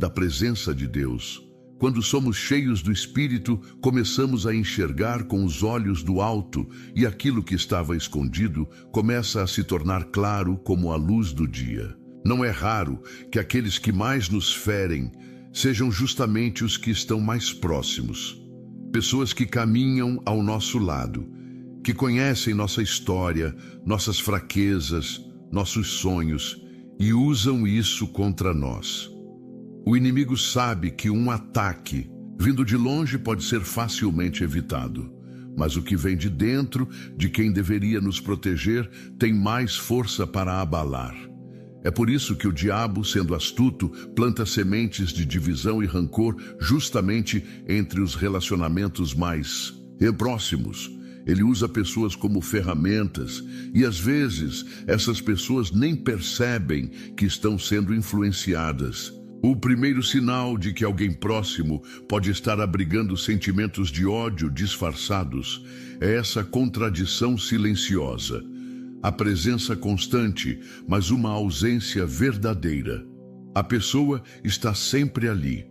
da presença de Deus. Quando somos cheios do Espírito, começamos a enxergar com os olhos do alto e aquilo que estava escondido começa a se tornar claro como a luz do dia. Não é raro que aqueles que mais nos ferem sejam justamente os que estão mais próximos. Pessoas que caminham ao nosso lado, que conhecem nossa história, nossas fraquezas, nossos sonhos e usam isso contra nós. O inimigo sabe que um ataque vindo de longe pode ser facilmente evitado, mas o que vem de dentro, de quem deveria nos proteger, tem mais força para abalar. É por isso que o diabo, sendo astuto, planta sementes de divisão e rancor justamente entre os relacionamentos mais próximos. Ele usa pessoas como ferramentas e, às vezes, essas pessoas nem percebem que estão sendo influenciadas. O primeiro sinal de que alguém próximo pode estar abrigando sentimentos de ódio disfarçados é essa contradição silenciosa. A presença constante, mas uma ausência verdadeira. A pessoa está sempre ali.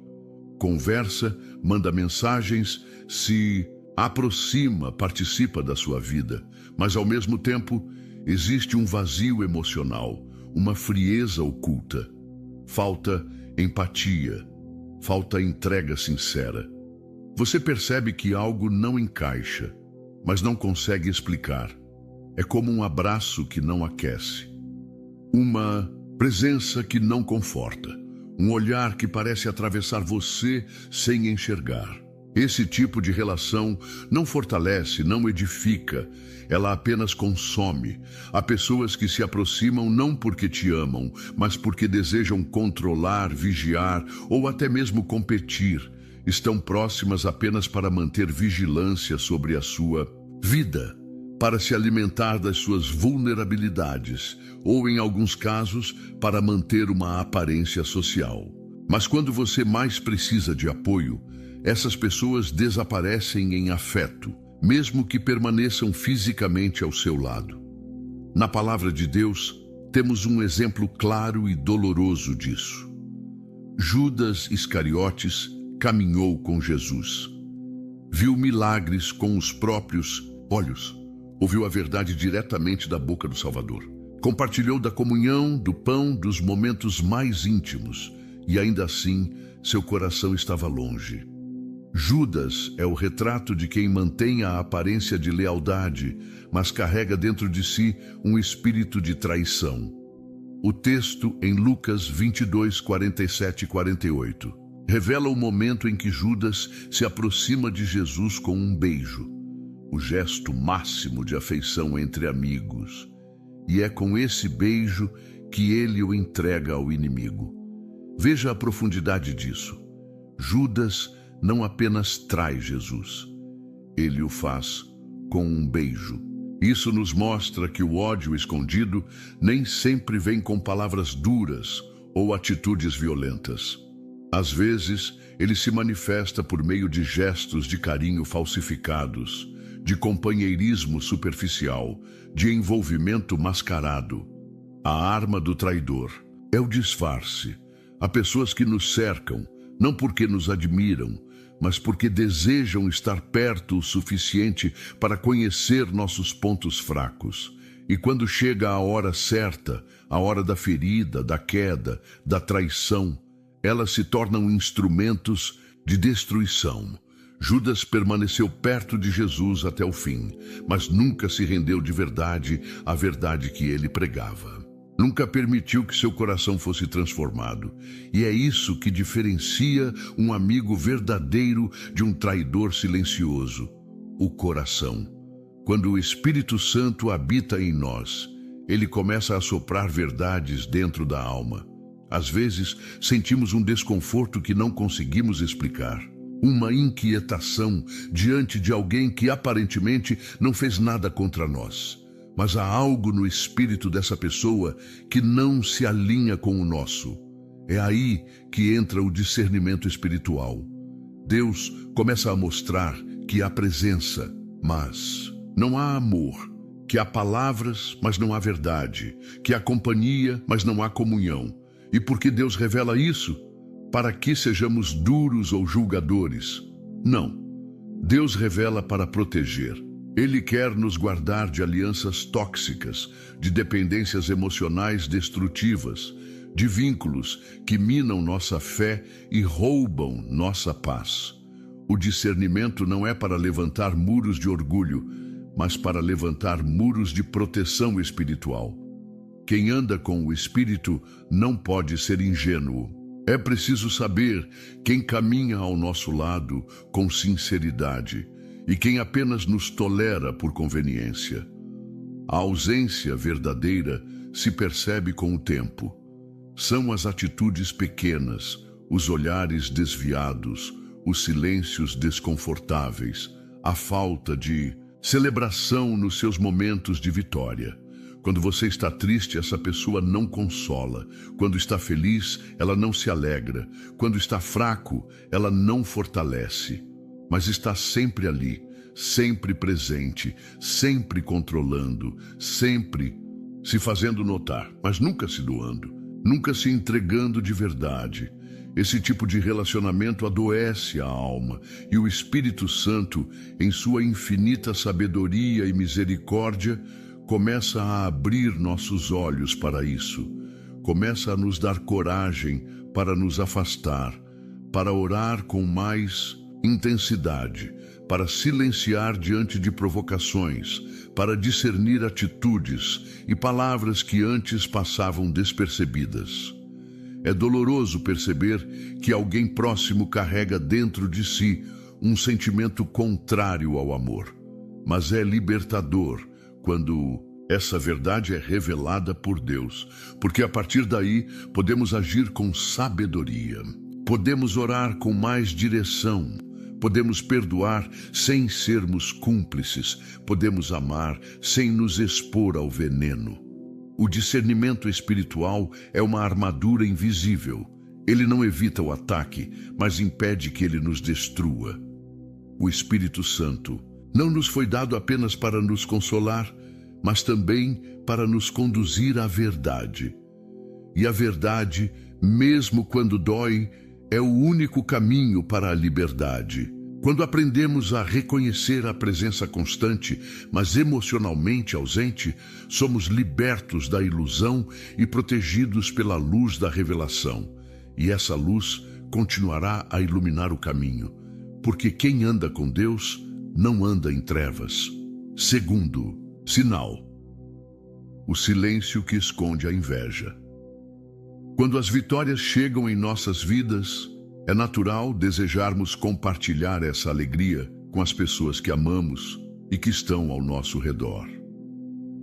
Conversa, manda mensagens, se aproxima, participa da sua vida, mas ao mesmo tempo existe um vazio emocional, uma frieza oculta. Falta empatia, falta entrega sincera. Você percebe que algo não encaixa, mas não consegue explicar. É como um abraço que não aquece, uma presença que não conforta, um olhar que parece atravessar você sem enxergar. Esse tipo de relação não fortalece, não edifica, ela apenas consome. Há pessoas que se aproximam não porque te amam, mas porque desejam controlar, vigiar ou até mesmo competir. Estão próximas apenas para manter vigilância sobre a sua vida, para se alimentar das suas vulnerabilidades, ou em alguns casos, para manter uma aparência social. Mas quando você mais precisa de apoio, essas pessoas desaparecem em afeto, mesmo que permaneçam fisicamente ao seu lado. Na palavra de Deus, temos um exemplo claro e doloroso disso. Judas Iscariotes caminhou com Jesus. Viu milagres com os próprios olhos. Ouviu a verdade diretamente da boca do Salvador. Compartilhou da comunhão, do pão, dos momentos mais íntimos. E ainda assim, seu coração estava longe. Judas é o retrato de quem mantém a aparência de lealdade, mas carrega dentro de si um espírito de traição. O texto em Lucas 22, 47 e 48 revela o momento em que Judas se aproxima de Jesus com um beijo, o gesto máximo de afeição entre amigos. E é com esse beijo que ele o entrega ao inimigo. Veja a profundidade disso. Judas não apenas trai Jesus, ele o faz com um beijo. Isso nos mostra que o ódio escondido nem sempre vem com palavras duras ou atitudes violentas. Às vezes, ele se manifesta por meio de gestos de carinho falsificados, de companheirismo superficial, de envolvimento mascarado. A arma do traidor é o disfarce. Há pessoas que nos cercam, não porque nos admiram, mas porque desejam estar perto o suficiente para conhecer nossos pontos fracos. E quando chega a hora certa, a hora da ferida, da queda, da traição, elas se tornam instrumentos de destruição. Judas permaneceu perto de Jesus até o fim, mas nunca se rendeu de verdade à verdade que ele pregava. Nunca permitiu que seu coração fosse transformado. E é isso que diferencia um amigo verdadeiro de um traidor silencioso: o coração. Quando o Espírito Santo habita em nós, ele começa a soprar verdades dentro da alma. Às vezes, sentimos um desconforto que não conseguimos explicar. Uma inquietação diante de alguém que aparentemente não fez nada contra nós. Mas há algo no espírito dessa pessoa que não se alinha com o nosso. É aí que entra o discernimento espiritual. Deus começa a mostrar que há presença, mas não há amor, que há palavras, mas não há verdade, que há companhia, mas não há comunhão. E por que Deus revela isso? para que sejamos duros ou julgadores. Não. Deus revela para proteger. Ele quer nos guardar de alianças tóxicas, de dependências emocionais destrutivas, de vínculos que minam nossa fé e roubam nossa paz. O discernimento não é para levantar muros de orgulho, mas para levantar muros de proteção espiritual. Quem anda com o Espírito não pode ser ingênuo. É preciso saber quem caminha ao nosso lado com sinceridade e quem apenas nos tolera por conveniência. A ausência verdadeira se percebe com o tempo. São as atitudes pequenas, os olhares desviados, os silêncios desconfortáveis, a falta de celebração nos seus momentos de vitória. Quando você está triste, essa pessoa não consola. Quando está feliz, ela não se alegra. Quando está fraco, ela não fortalece. Mas está sempre ali, sempre presente, sempre controlando, sempre se fazendo notar, mas nunca se doando, nunca se entregando de verdade. Esse tipo de relacionamento adoece a alma e o Espírito Santo, em sua infinita sabedoria e misericórdia, começa a abrir nossos olhos para isso. Começa a nos dar coragem para nos afastar, para orar com mais intensidade, para silenciar diante de provocações, para discernir atitudes e palavras que antes passavam despercebidas. É doloroso perceber que alguém próximo carrega dentro de si um sentimento contrário ao amor, mas é libertador quando essa verdade é revelada por Deus, porque a partir daí podemos agir com sabedoria, podemos orar com mais direção, podemos perdoar sem sermos cúmplices, podemos amar sem nos expor ao veneno. O discernimento espiritual é uma armadura invisível. Ele não evita o ataque, mas impede que ele nos destrua. O Espírito Santo não nos foi dado apenas para nos consolar, mas também para nos conduzir à verdade. E a verdade, mesmo quando dói, é o único caminho para a liberdade. Quando aprendemos a reconhecer a presença constante, mas emocionalmente ausente, somos libertos da ilusão e protegidos pela luz da revelação. E essa luz continuará a iluminar o caminho, porque quem anda com Deus não anda em trevas. Segundo sinal: o silêncio que esconde a inveja. Quando as vitórias chegam em nossas vidas, é natural desejarmos compartilhar essa alegria com as pessoas que amamos e que estão ao nosso redor.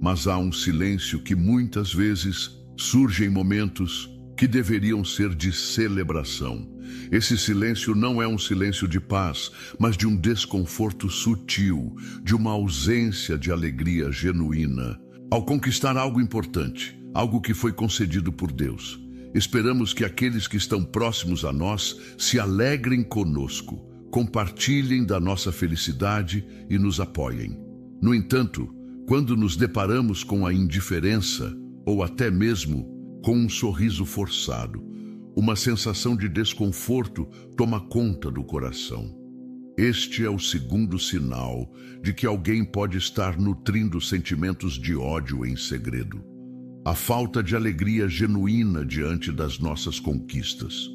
Mas há um silêncio que muitas vezes surge em momentos que deveriam ser de celebração. Esse silêncio não é um silêncio de paz, mas de um desconforto sutil, de uma ausência de alegria genuína. Ao conquistar algo importante, algo que foi concedido por Deus, esperamos que aqueles que estão próximos a nós se alegrem conosco, compartilhem da nossa felicidade e nos apoiem. No entanto, quando nos deparamos com a indiferença, ou até mesmo com um sorriso forçado, uma sensação de desconforto toma conta do coração. Este é o segundo sinal de que alguém pode estar nutrindo sentimentos de ódio em segredo. A falta de alegria genuína diante das nossas conquistas.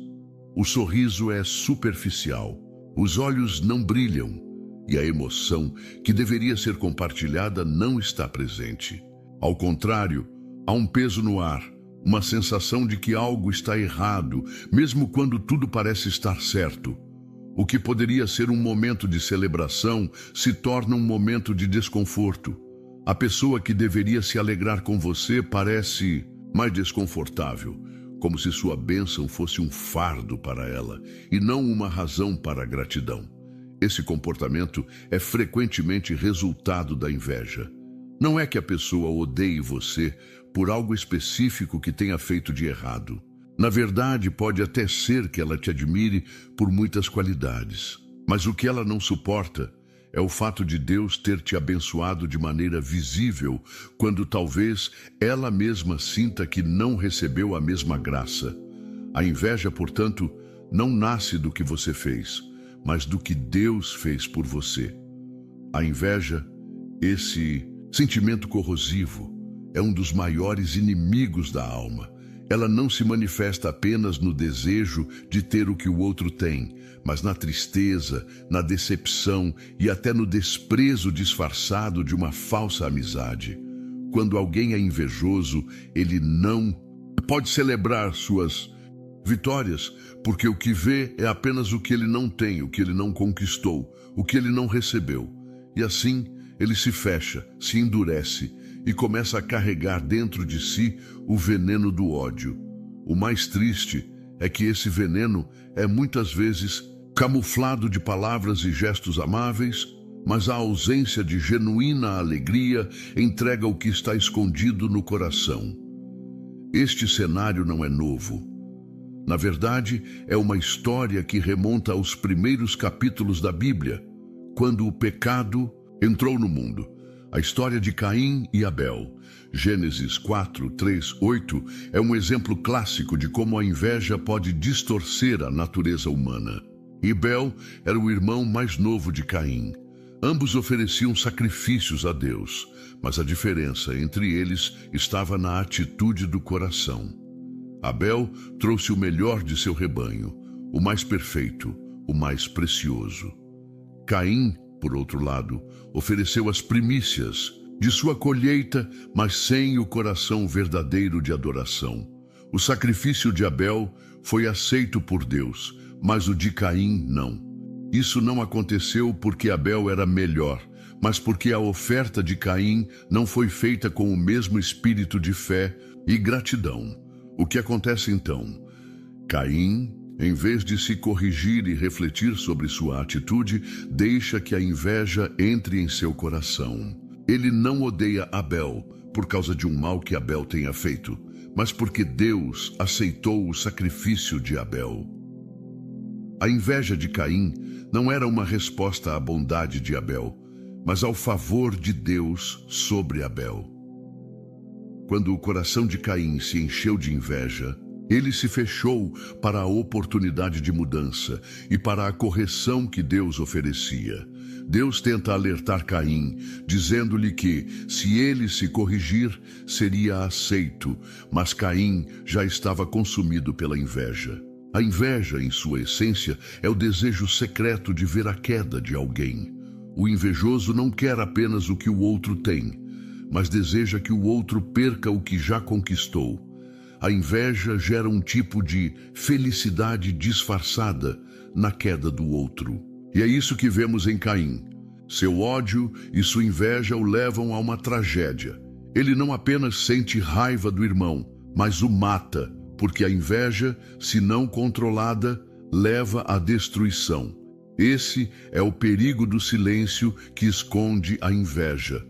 O sorriso é superficial, os olhos não brilham e a emoção que deveria ser compartilhada não está presente. Ao contrário, há um peso no ar, uma sensação de que algo está errado, mesmo quando tudo parece estar certo. O que poderia ser um momento de celebração se torna um momento de desconforto. A pessoa que deveria se alegrar com você parece mais desconfortável, como se sua bênção fosse um fardo para ela e não uma razão para a gratidão. Esse comportamento é frequentemente resultado da inveja. Não é que a pessoa odeie você por algo específico que tenha feito de errado. Na verdade, pode até ser que ela te admire por muitas qualidades, mas o que ela não suporta é o fato de Deus ter te abençoado de maneira visível, quando talvez ela mesma sinta que não recebeu a mesma graça. A inveja, portanto, não nasce do que você fez, mas do que Deus fez por você. A inveja, esse sentimento corrosivo, é um dos maiores inimigos da alma. Ela não se manifesta apenas no desejo de ter o que o outro tem, mas na tristeza, na decepção e até no desprezo disfarçado de uma falsa amizade. Quando alguém é invejoso, ele não pode celebrar suas vitórias, porque o que vê é apenas o que ele não tem, o que ele não conquistou, o que ele não recebeu. E assim, ele se fecha, se endurece e começa a carregar dentro de si o veneno do ódio. O mais triste é que esse veneno é muitas vezes camuflado de palavras e gestos amáveis, mas a ausência de genuína alegria entrega o que está escondido no coração. Este cenário não é novo. Na verdade, é uma história que remonta aos primeiros capítulos da Bíblia, quando o pecado entrou no mundo. A história de Caim e Abel, Gênesis 4, 3, 8, é um exemplo clássico de como a inveja pode distorcer a natureza humana. Abel era o irmão mais novo de Caim. Ambos ofereciam sacrifícios a Deus, mas a diferença entre eles estava na atitude do coração. Abel trouxe o melhor de seu rebanho, o mais perfeito, o mais precioso. Caim, por outro lado, ofereceu as primícias de sua colheita, mas sem o coração verdadeiro de adoração. O sacrifício de Abel foi aceito por Deus, mas o de Caim não. Isso não aconteceu porque Abel era melhor, mas porque a oferta de Caim não foi feita com o mesmo espírito de fé e gratidão. O que acontece então? Caim, em vez de se corrigir e refletir sobre sua atitude, deixa que a inveja entre em seu coração. Ele não odeia Abel por causa de um mal que Abel tenha feito, mas porque Deus aceitou o sacrifício de Abel. A inveja de Caim não era uma resposta à bondade de Abel, mas ao favor de Deus sobre Abel. Quando o coração de Caim se encheu de inveja, ele se fechou para a oportunidade de mudança e para a correção que Deus oferecia. Deus tenta alertar Caim, dizendo-lhe que, se ele se corrigir, seria aceito, mas Caim já estava consumido pela inveja. A inveja, em sua essência, é o desejo secreto de ver a queda de alguém. O invejoso não quer apenas o que o outro tem, mas deseja que o outro perca o que já conquistou. A inveja gera um tipo de felicidade disfarçada na queda do outro. E é isso que vemos em Caim. Seu ódio e sua inveja o levam a uma tragédia. Ele não apenas sente raiva do irmão, mas o mata, porque a inveja, se não controlada, leva à destruição. Esse é o perigo do silêncio que esconde a inveja.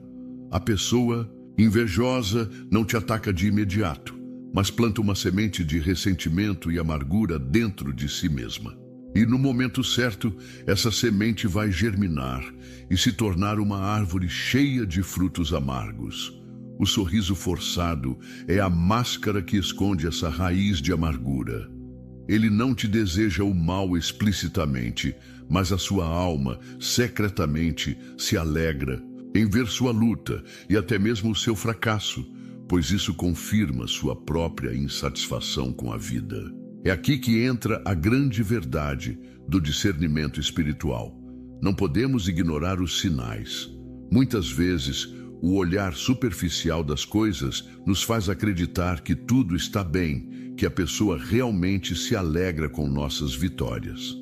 A pessoa invejosa não te ataca de imediato, mas planta uma semente de ressentimento e amargura dentro de si mesma. E no momento certo, essa semente vai germinar e se tornar uma árvore cheia de frutos amargos. O sorriso forçado é a máscara que esconde essa raiz de amargura. Ele não te deseja o mal explicitamente, mas a sua alma, secretamente, se alegra em ver sua luta e até mesmo o seu fracasso, pois isso confirma sua própria insatisfação com a vida. É aqui que entra a grande verdade do discernimento espiritual. Não podemos ignorar os sinais. Muitas vezes, o olhar superficial das coisas nos faz acreditar que tudo está bem, que a pessoa realmente se alegra com nossas vitórias.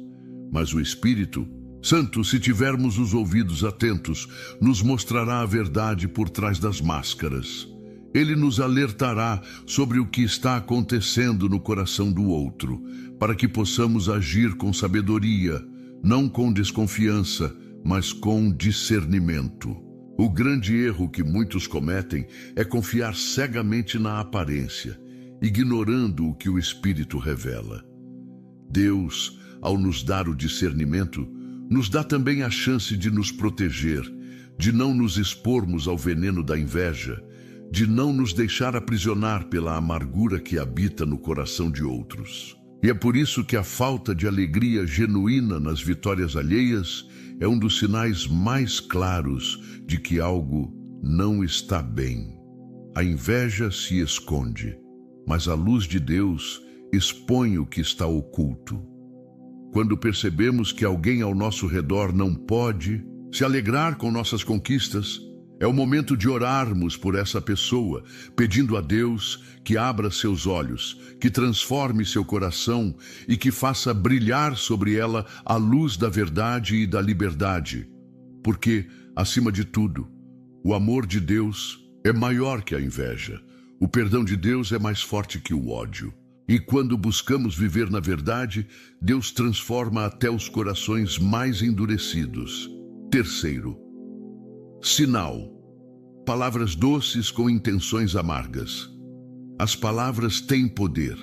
Mas o Espírito Santo, se tivermos os ouvidos atentos, nos mostrará a verdade por trás das máscaras. Ele nos alertará sobre o que está acontecendo no coração do outro, para que possamos agir com sabedoria, não com desconfiança, mas com discernimento. O grande erro que muitos cometem é confiar cegamente na aparência, ignorando o que o Espírito revela. Deus, ao nos dar o discernimento, nos dá também a chance de nos proteger, de não nos expormos ao veneno da inveja, de não nos deixar aprisionar pela amargura que habita no coração de outros. E é por isso que a falta de alegria genuína nas vitórias alheias é um dos sinais mais claros de que algo não está bem. A inveja se esconde, mas a luz de Deus expõe o que está oculto. Quando percebemos que alguém ao nosso redor não pode se alegrar com nossas conquistas, é o momento de orarmos por essa pessoa, pedindo a Deus que abra seus olhos, que transforme seu coração e que faça brilhar sobre ela a luz da verdade e da liberdade. Porque, acima de tudo, o amor de Deus é maior que a inveja. O perdão de Deus é mais forte que o ódio. E quando buscamos viver na verdade, Deus transforma até os corações mais endurecidos. Terceiro, sinal. Palavras doces com intenções amargas. As palavras têm poder.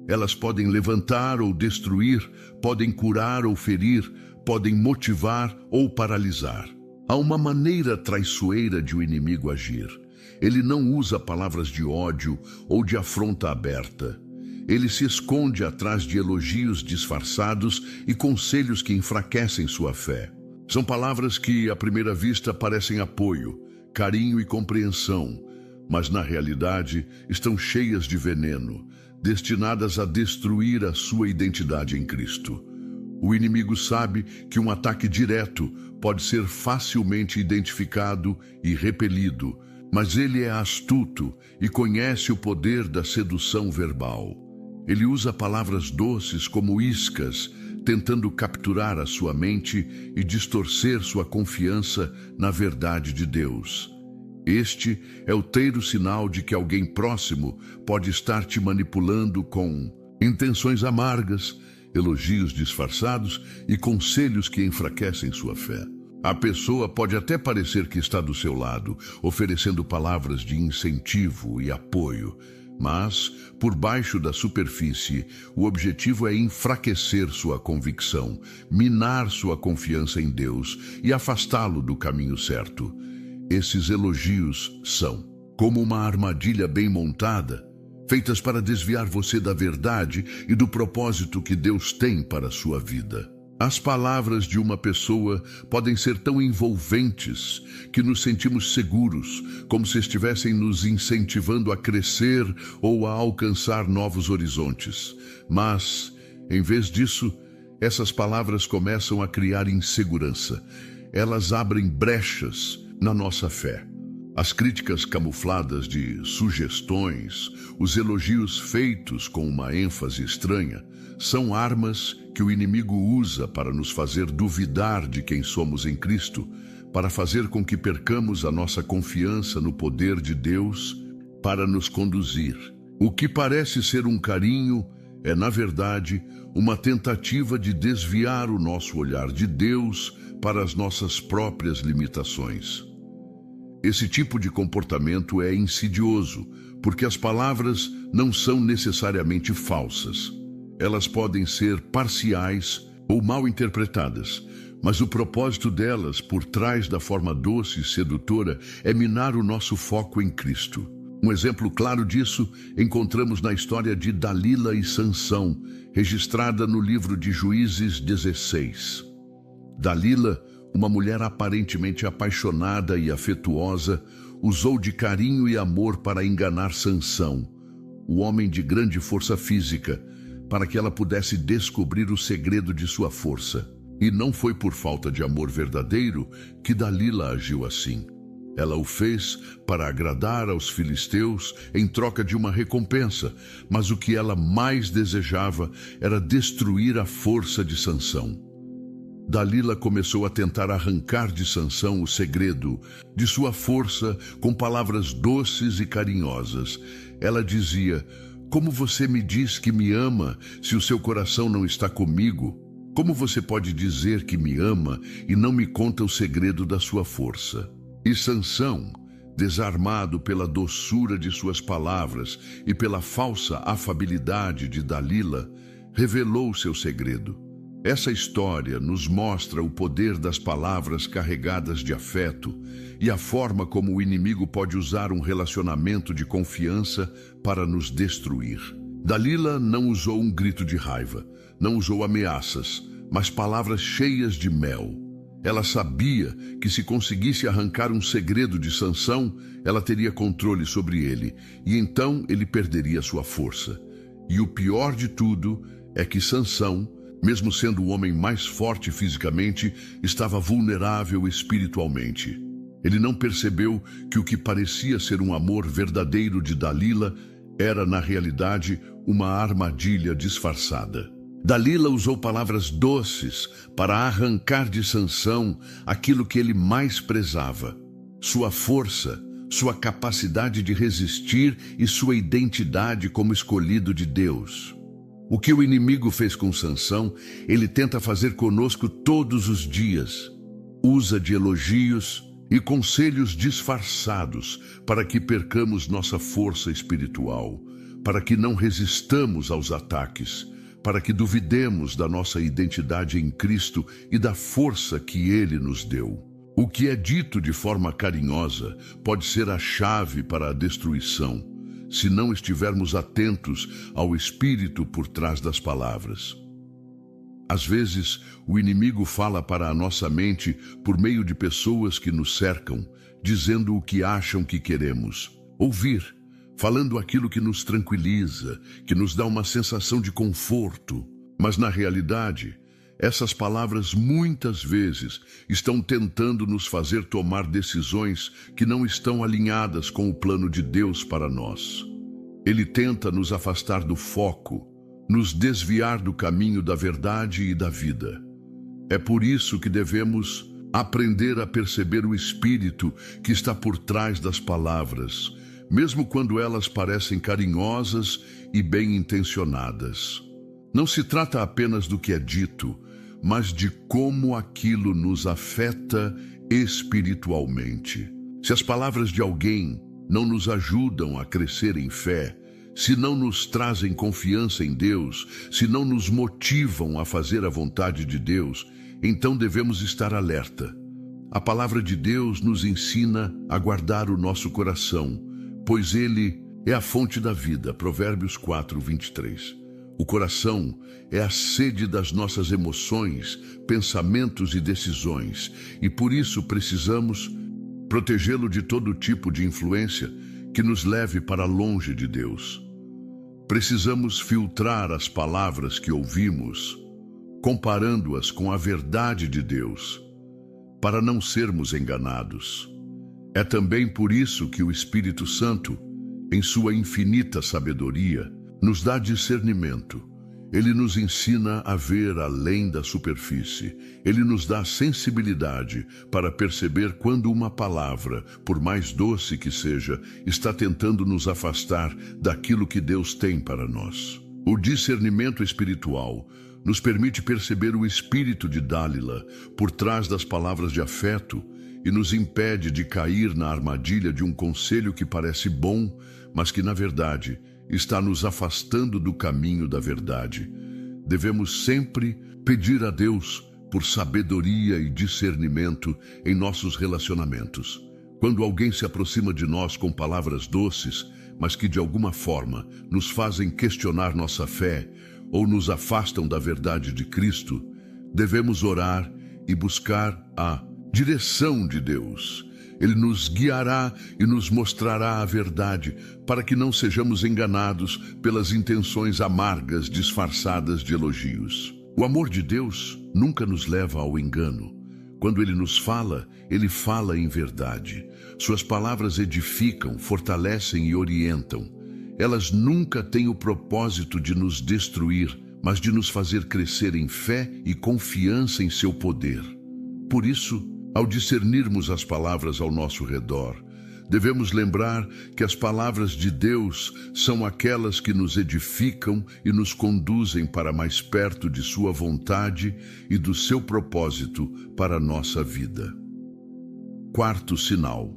Elas podem levantar ou destruir, podem curar ou ferir, podem motivar ou paralisar. Há uma maneira traiçoeira de o inimigo agir. Ele não usa palavras de ódio ou de afronta aberta. Ele se esconde atrás de elogios disfarçados e conselhos que enfraquecem sua fé. São palavras que, à primeira vista, parecem apoio, carinho e compreensão, mas na realidade estão cheias de veneno, destinadas a destruir a sua identidade em Cristo. O inimigo sabe que um ataque direto pode ser facilmente identificado e repelido, mas ele é astuto e conhece o poder da sedução verbal. Ele usa palavras doces como iscas, tentando capturar a sua mente e distorcer sua confiança na verdade de Deus. Este é o terceiro sinal de que alguém próximo pode estar te manipulando com intenções amargas, elogios disfarçados e conselhos que enfraquecem sua fé. A pessoa pode até parecer que está do seu lado, oferecendo palavras de incentivo e apoio, mas, por baixo da superfície, o objetivo é enfraquecer sua convicção, minar sua confiança em Deus e afastá-lo do caminho certo. Esses elogios são como uma armadilha bem montada, feitas para desviar você da verdade e do propósito que Deus tem para a sua vida. As palavras de uma pessoa podem ser tão envolventes que nos sentimos seguros, como se estivessem nos incentivando a crescer ou a alcançar novos horizontes. Mas, em vez disso, essas palavras começam a criar insegurança. Elas abrem brechas na nossa fé. As críticas camufladas de sugestões, os elogios feitos com uma ênfase estranha, são armas que o inimigo usa para nos fazer duvidar de quem somos em Cristo, para fazer com que percamos a nossa confiança no poder de Deus para nos conduzir. O que parece ser um carinho é, na verdade, uma tentativa de desviar o nosso olhar de Deus para as nossas próprias limitações. Esse tipo de comportamento é insidioso, porque as palavras não são necessariamente falsas. Elas podem ser parciais ou mal interpretadas, mas o propósito delas, por trás da forma doce e sedutora, é minar o nosso foco em Cristo. Um exemplo claro disso encontramos na história de Dalila e Sansão, registrada no livro de Juízes 16. Dalila, uma mulher aparentemente apaixonada e afetuosa, usou de carinho e amor para enganar Sansão, o homem de grande força física, para que ela pudesse descobrir o segredo de sua força. E não foi por falta de amor verdadeiro que Dalila agiu assim. Ela o fez para agradar aos filisteus em troca de uma recompensa, mas o que ela mais desejava era destruir a força de Sansão. Dalila começou a tentar arrancar de Sansão o segredo de sua força com palavras doces e carinhosas. Ela dizia: "Como você me diz que me ama se o seu coração não está comigo? Como você pode dizer que me ama e não me conta o segredo da sua força?" E Sansão, desarmado pela doçura de suas palavras e pela falsa afabilidade de Dalila, revelou seu segredo. Essa história nos mostra o poder das palavras carregadas de afeto e a forma como o inimigo pode usar um relacionamento de confiança para nos destruir. Dalila não usou um grito de raiva, não usou ameaças, mas palavras cheias de mel. Ela sabia que se conseguisse arrancar um segredo de Sansão, ela teria controle sobre ele, e então ele perderia sua força. E o pior de tudo é que Sansão, mesmo sendo o homem mais forte fisicamente, estava vulnerável espiritualmente. Ele não percebeu que o que parecia ser um amor verdadeiro de Dalila era, na realidade, uma armadilha disfarçada. Dalila usou palavras doces para arrancar de Sansão aquilo que ele mais prezava: sua força, sua capacidade de resistir e sua identidade como escolhido de Deus. O que o inimigo fez com Sansão, ele tenta fazer conosco todos os dias. Usa de elogios e conselhos disfarçados para que percamos nossa força espiritual, para que não resistamos aos ataques, para que duvidemos da nossa identidade em Cristo e da força que Ele nos deu. O que é dito de forma carinhosa pode ser a chave para a destruição, se não estivermos atentos ao espírito por trás das palavras. Às vezes, o inimigo fala para a nossa mente por meio de pessoas que nos cercam, dizendo o que acham que queremos ouvir, falando aquilo que nos tranquiliza, que nos dá uma sensação de conforto. Mas, na realidade, essas palavras muitas vezes estão tentando nos fazer tomar decisões que não estão alinhadas com o plano de Deus para nós. Ele tenta nos afastar do foco, nos desviar do caminho da verdade e da vida. É por isso que devemos aprender a perceber o espírito que está por trás das palavras, mesmo quando elas parecem carinhosas e bem-intencionadas. Não se trata apenas do que é dito, mas de como aquilo nos afeta espiritualmente. Se as palavras de alguém não nos ajudam a crescer em fé, se não nos trazem confiança em Deus, se não nos motivam a fazer a vontade de Deus, então devemos estar alerta. A palavra de Deus nos ensina a guardar o nosso coração, pois ele é a fonte da vida. Provérbios 4:23. O coração é a sede das nossas emoções, pensamentos e decisões, e por isso precisamos protegê-lo de todo tipo de influência que nos leve para longe de Deus. Precisamos filtrar as palavras que ouvimos, comparando-as com a verdade de Deus, para não sermos enganados. É também por isso que o Espírito Santo, em sua infinita sabedoria, nos dá discernimento. Ele nos ensina a ver além da superfície. Ele nos dá sensibilidade para perceber quando uma palavra, por mais doce que seja, está tentando nos afastar daquilo que Deus tem para nós. O discernimento espiritual nos permite perceber o espírito de Dalila por trás das palavras de afeto e nos impede de cair na armadilha de um conselho que parece bom, mas que, na verdade, está nos afastando do caminho da verdade. Devemos sempre pedir a Deus por sabedoria e discernimento em nossos relacionamentos. Quando alguém se aproxima de nós com palavras doces, mas que de alguma forma nos fazem questionar nossa fé ou nos afastam da verdade de Cristo, devemos orar e buscar a direção de Deus. Ele nos guiará e nos mostrará a verdade, para que não sejamos enganados pelas intenções amargas disfarçadas de elogios. O amor de Deus nunca nos leva ao engano. Quando Ele nos fala, Ele fala em verdade. Suas palavras edificam, fortalecem e orientam. Elas nunca têm o propósito de nos destruir, mas de nos fazer crescer em fé e confiança em seu poder. Por isso, ao discernirmos as palavras ao nosso redor, devemos lembrar que as palavras de Deus são aquelas que nos edificam e nos conduzem para mais perto de sua vontade e do seu propósito para a nossa vida. Quarto sinal.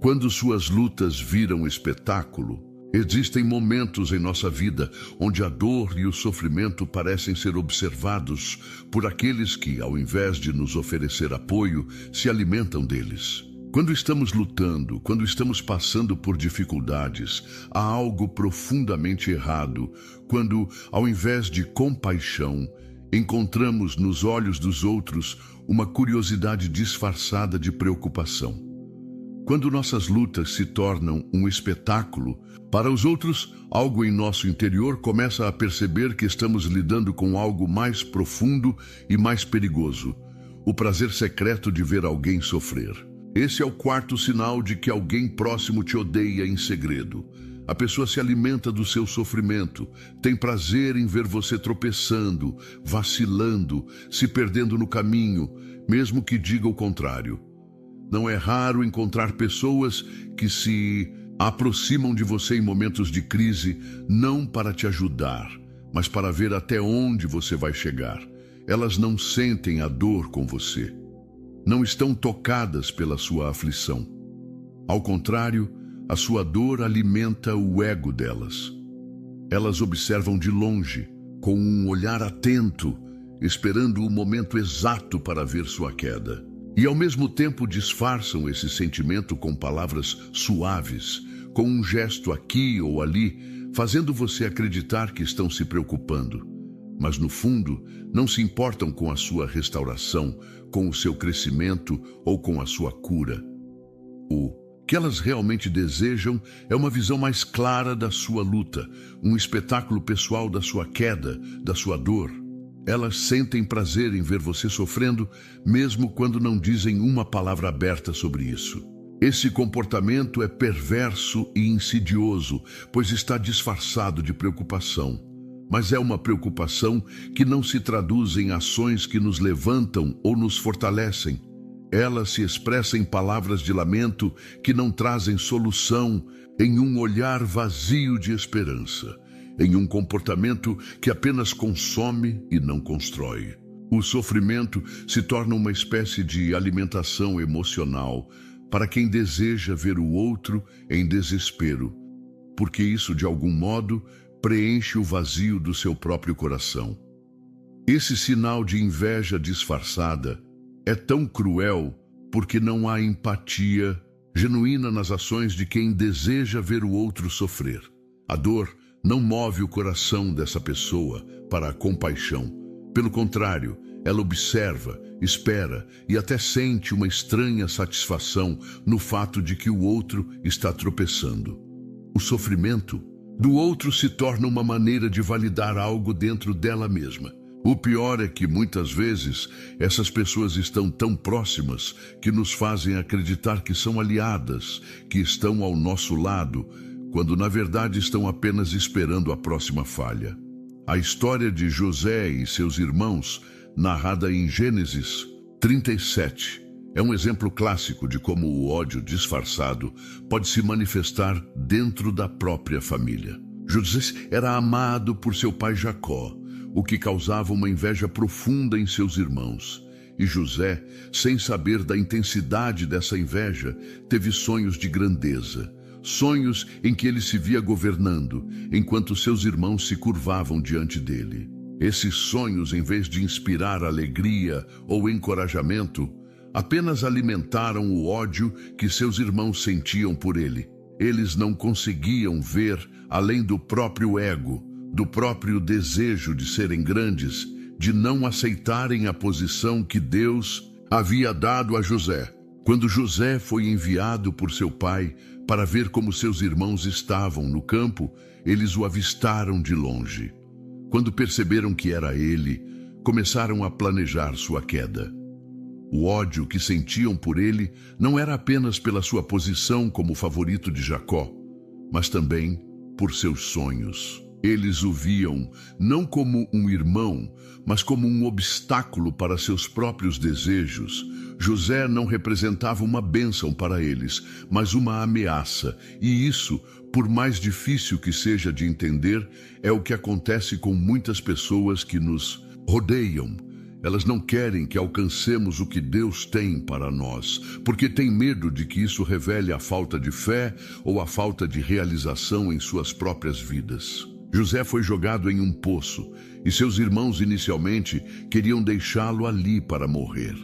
Quando suas lutas viram espetáculo, existem momentos em nossa vida onde a dor e o sofrimento parecem ser observados por aqueles que, ao invés de nos oferecer apoio, se alimentam deles. Quando estamos lutando, quando estamos passando por dificuldades, há algo profundamente errado quando, ao invés de compaixão, encontramos nos olhos dos outros uma curiosidade disfarçada de preocupação. Quando nossas lutas se tornam um espetáculo, para os outros, algo em nosso interior começa a perceber que estamos lidando com algo mais profundo e mais perigoso: o prazer secreto de ver alguém sofrer. Esse é o quarto sinal de que alguém próximo te odeia em segredo. A pessoa se alimenta do seu sofrimento, tem prazer em ver você tropeçando, vacilando, se perdendo no caminho, mesmo que diga o contrário. Não é raro encontrar pessoas que se aproximam de você em momentos de crise, não para te ajudar, mas para ver até onde você vai chegar. Elas não sentem a dor com você. Não estão tocadas pela sua aflição. Ao contrário, a sua dor alimenta o ego delas. Elas observam de longe, com um olhar atento, esperando o momento exato para ver sua queda. E ao mesmo tempo disfarçam esse sentimento com palavras suaves, com um gesto aqui ou ali, fazendo você acreditar que estão se preocupando. Mas no fundo, não se importam com a sua restauração, com o seu crescimento ou com a sua cura. O que elas realmente desejam é uma visão mais clara da sua luta, um espetáculo pessoal da sua queda, da sua dor. Elas sentem prazer em ver você sofrendo, mesmo quando não dizem uma palavra aberta sobre isso. Esse comportamento é perverso e insidioso, pois está disfarçado de preocupação. Mas é uma preocupação que não se traduz em ações que nos levantam ou nos fortalecem. Ela se expressa em palavras de lamento que não trazem solução, em um olhar vazio de esperança, em um comportamento que apenas consome e não constrói. O sofrimento se torna uma espécie de alimentação emocional para quem deseja ver o outro em desespero, porque isso, de algum modo, preenche o vazio do seu próprio coração. Esse sinal de inveja disfarçada é tão cruel porque não há empatia genuína nas ações de quem deseja ver o outro sofrer. A dor não move o coração dessa pessoa para a compaixão. Pelo contrário, ela observa, espera e até sente uma estranha satisfação no fato de que o outro está tropeçando. O sofrimento do outro se torna uma maneira de validar algo dentro dela mesma. O pior é que, muitas vezes, essas pessoas estão tão próximas que nos fazem acreditar que são aliadas, que estão ao nosso lado, quando na verdade estão apenas esperando a próxima falha. A história de José e seus irmãos, narrada em Gênesis 37, é um exemplo clássico de como o ódio disfarçado pode se manifestar dentro da própria família. José era amado por seu pai Jacó, o que causava uma inveja profunda em seus irmãos. E José, sem saber da intensidade dessa inveja, teve sonhos de grandeza, sonhos em que ele se via governando, enquanto seus irmãos se curvavam diante dele. Esses sonhos, em vez de inspirar alegria ou encorajamento, apenas alimentaram o ódio que seus irmãos sentiam por ele. Eles não conseguiam ver além do próprio ego, do próprio desejo de serem grandes, de não aceitarem a posição que Deus havia dado a José. Quando José foi enviado por seu pai para ver como seus irmãos estavam no campo, eles o avistaram de longe. Quando perceberam que era ele, começaram a planejar sua queda. O ódio que sentiam por ele não era apenas pela sua posição como favorito de Jacó, mas também por seus sonhos. Eles o viam não como um irmão, mas como um obstáculo para seus próprios desejos. José não representava uma bênção para eles, mas uma ameaça. E isso, por mais difícil que seja de entender, é o que acontece com muitas pessoas que nos rodeiam. Elas não querem que alcancemos o que Deus tem para nós, porque têm medo de que isso revele a falta de fé ou a falta de realização em suas próprias vidas. José foi jogado em um poço, e seus irmãos inicialmente queriam deixá-lo ali para morrer.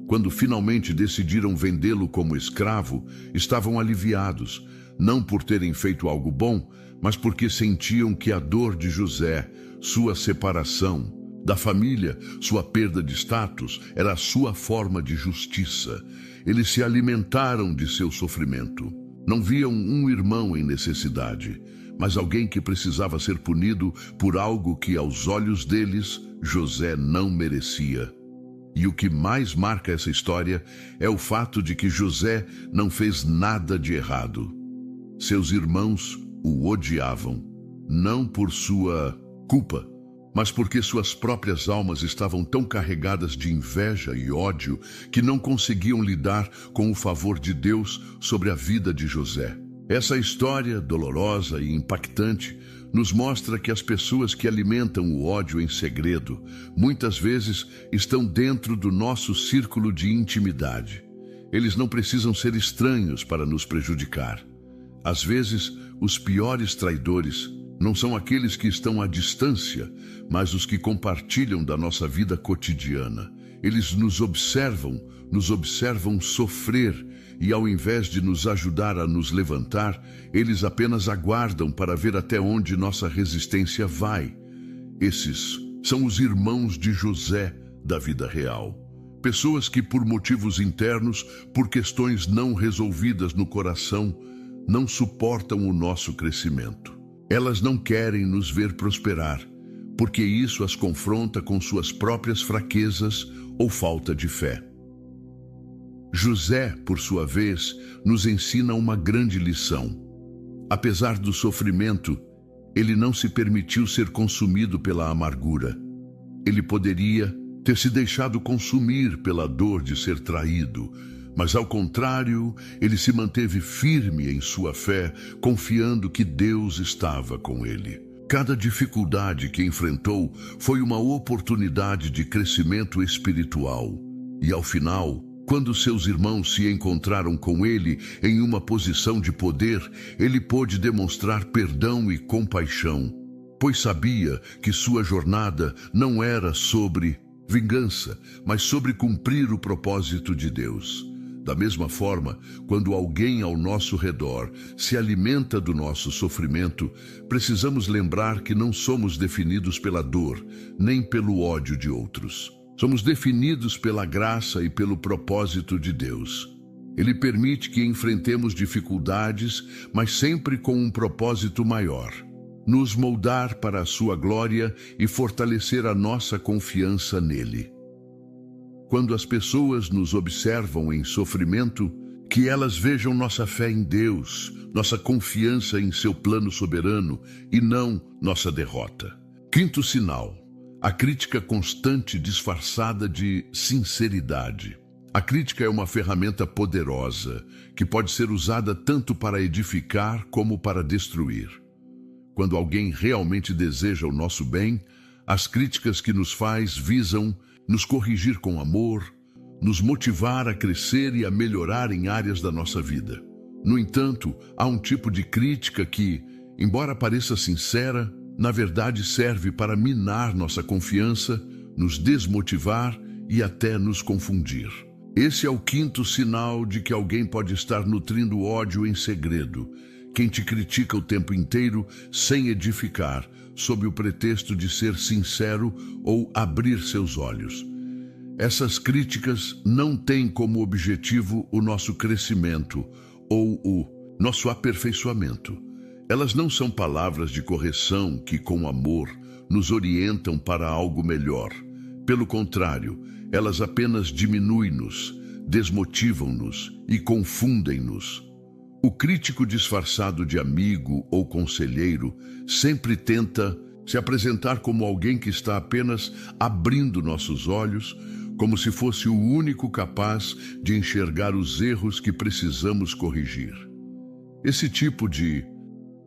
Quando finalmente decidiram vendê-lo como escravo, estavam aliviados, não por terem feito algo bom, mas porque sentiam que a dor de José, sua separação da família, sua perda de status, era a sua forma de justiça. Eles se alimentaram de seu sofrimento. Não viam um irmão em necessidade, mas alguém que precisava ser punido por algo que, aos olhos deles, José não merecia. E o que mais marca essa história é o fato de que José não fez nada de errado. Seus irmãos o odiavam, não por sua culpa, mas porque suas próprias almas estavam tão carregadas de inveja e ódio que não conseguiam lidar com o favor de Deus sobre a vida de José. Essa história dolorosa e impactante nos mostra que as pessoas que alimentam o ódio em segredo muitas vezes estão dentro do nosso círculo de intimidade. Eles não precisam ser estranhos para nos prejudicar. Às vezes, os piores traidores não são aqueles que estão à distância, mas os que compartilham da nossa vida cotidiana. Eles nos observam sofrer e, ao invés de nos ajudar a nos levantar, eles apenas aguardam para ver até onde nossa resistência vai. Esses são os irmãos de José da vida real. Pessoas que, por motivos internos, por questões não resolvidas no coração, não suportam o nosso crescimento. Elas não querem nos ver prosperar, porque isso as confronta com suas próprias fraquezas ou falta de fé. José, por sua vez, nos ensina uma grande lição. Apesar do sofrimento, ele não se permitiu ser consumido pela amargura. Ele poderia ter se deixado consumir pela dor de ser traído, mas ao contrário, ele se manteve firme em sua fé, confiando que Deus estava com ele. Cada dificuldade que enfrentou foi uma oportunidade de crescimento espiritual. E ao final, quando seus irmãos se encontraram com ele em uma posição de poder, ele pôde demonstrar perdão e compaixão, pois sabia que sua jornada não era sobre vingança, mas sobre cumprir o propósito de Deus. Da mesma forma, quando alguém ao nosso redor se alimenta do nosso sofrimento, precisamos lembrar que não somos definidos pela dor, nem pelo ódio de outros. Somos definidos pela graça e pelo propósito de Deus. Ele permite que enfrentemos dificuldades, mas sempre com um propósito maior: nos moldar para a sua glória e fortalecer a nossa confiança nele. Quando as pessoas nos observam em sofrimento, que elas vejam nossa fé em Deus, nossa confiança em seu plano soberano e não nossa derrota. Quinto sinal: a crítica constante disfarçada de sinceridade. A crítica é uma ferramenta poderosa que pode ser usada tanto para edificar como para destruir. Quando alguém realmente deseja o nosso bem, as críticas que nos faz visam nos corrigir com amor, nos motivar a crescer e a melhorar em áreas da nossa vida. No entanto, há um tipo de crítica que, embora pareça sincera, na verdade serve para minar nossa confiança, nos desmotivar e até nos confundir. Esse é o quinto sinal de que alguém pode estar nutrindo ódio em segredo. Quem te critica o tempo inteiro sem edificar, sob o pretexto de ser sincero ou abrir seus olhos. Essas críticas não têm como objetivo o nosso crescimento ou o nosso aperfeiçoamento. Elas não são palavras de correção que, com amor, nos orientam para algo melhor. Pelo contrário, elas apenas diminuem-nos, desmotivam-nos e confundem-nos. O crítico disfarçado de amigo ou conselheiro sempre tenta se apresentar como alguém que está apenas abrindo nossos olhos, como se fosse o único capaz de enxergar os erros que precisamos corrigir. Esse tipo de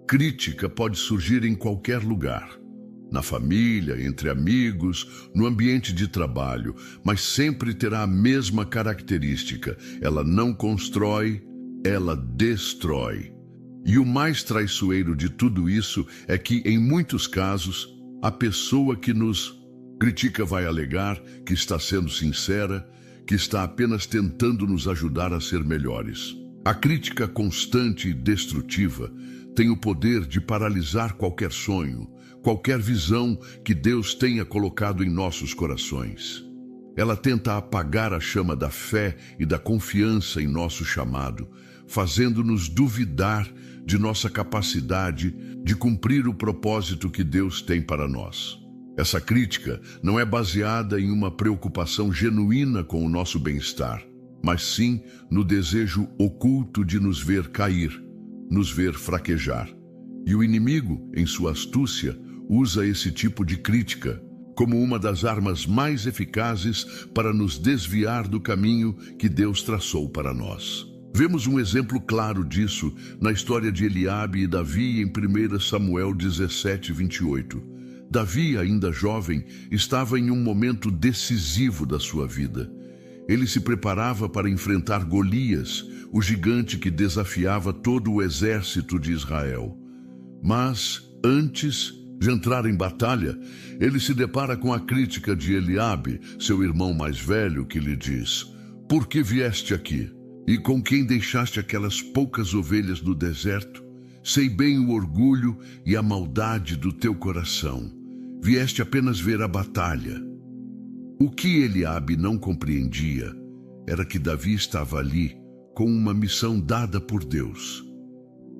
crítica pode surgir em qualquer lugar, na família, entre amigos, no ambiente de trabalho, mas sempre terá a mesma característica: ela não constrói, ela destrói. E o mais traiçoeiro de tudo isso é que, em muitos casos, a pessoa que nos critica vai alegar que está sendo sincera, que está apenas tentando nos ajudar a ser melhores. A crítica constante e destrutiva tem o poder de paralisar qualquer sonho, qualquer visão que Deus tenha colocado em nossos corações. Ela tenta apagar a chama da fé e da confiança em nosso chamado, fazendo-nos duvidar de nossa capacidade de cumprir o propósito que Deus tem para nós. Essa crítica não é baseada em uma preocupação genuína com o nosso bem-estar, mas sim no desejo oculto de nos ver cair, nos ver fraquejar. E o inimigo, em sua astúcia, usa esse tipo de crítica como uma das armas mais eficazes para nos desviar do caminho que Deus traçou para nós. Vemos um exemplo claro disso na história de Eliabe e Davi em 1 Samuel 17, 28. Davi, ainda jovem, estava em um momento decisivo da sua vida. Ele se preparava para enfrentar Golias, o gigante que desafiava todo o exército de Israel. Mas, antes de entrar em batalha, ele se depara com a crítica de Eliabe, seu irmão mais velho, que lhe diz: "Por que vieste aqui? E com quem deixaste aquelas poucas ovelhas no deserto? Sei bem o orgulho e a maldade do teu coração. Vieste apenas ver a batalha." O que Eliabe não compreendia era que Davi estava ali com uma missão dada por Deus.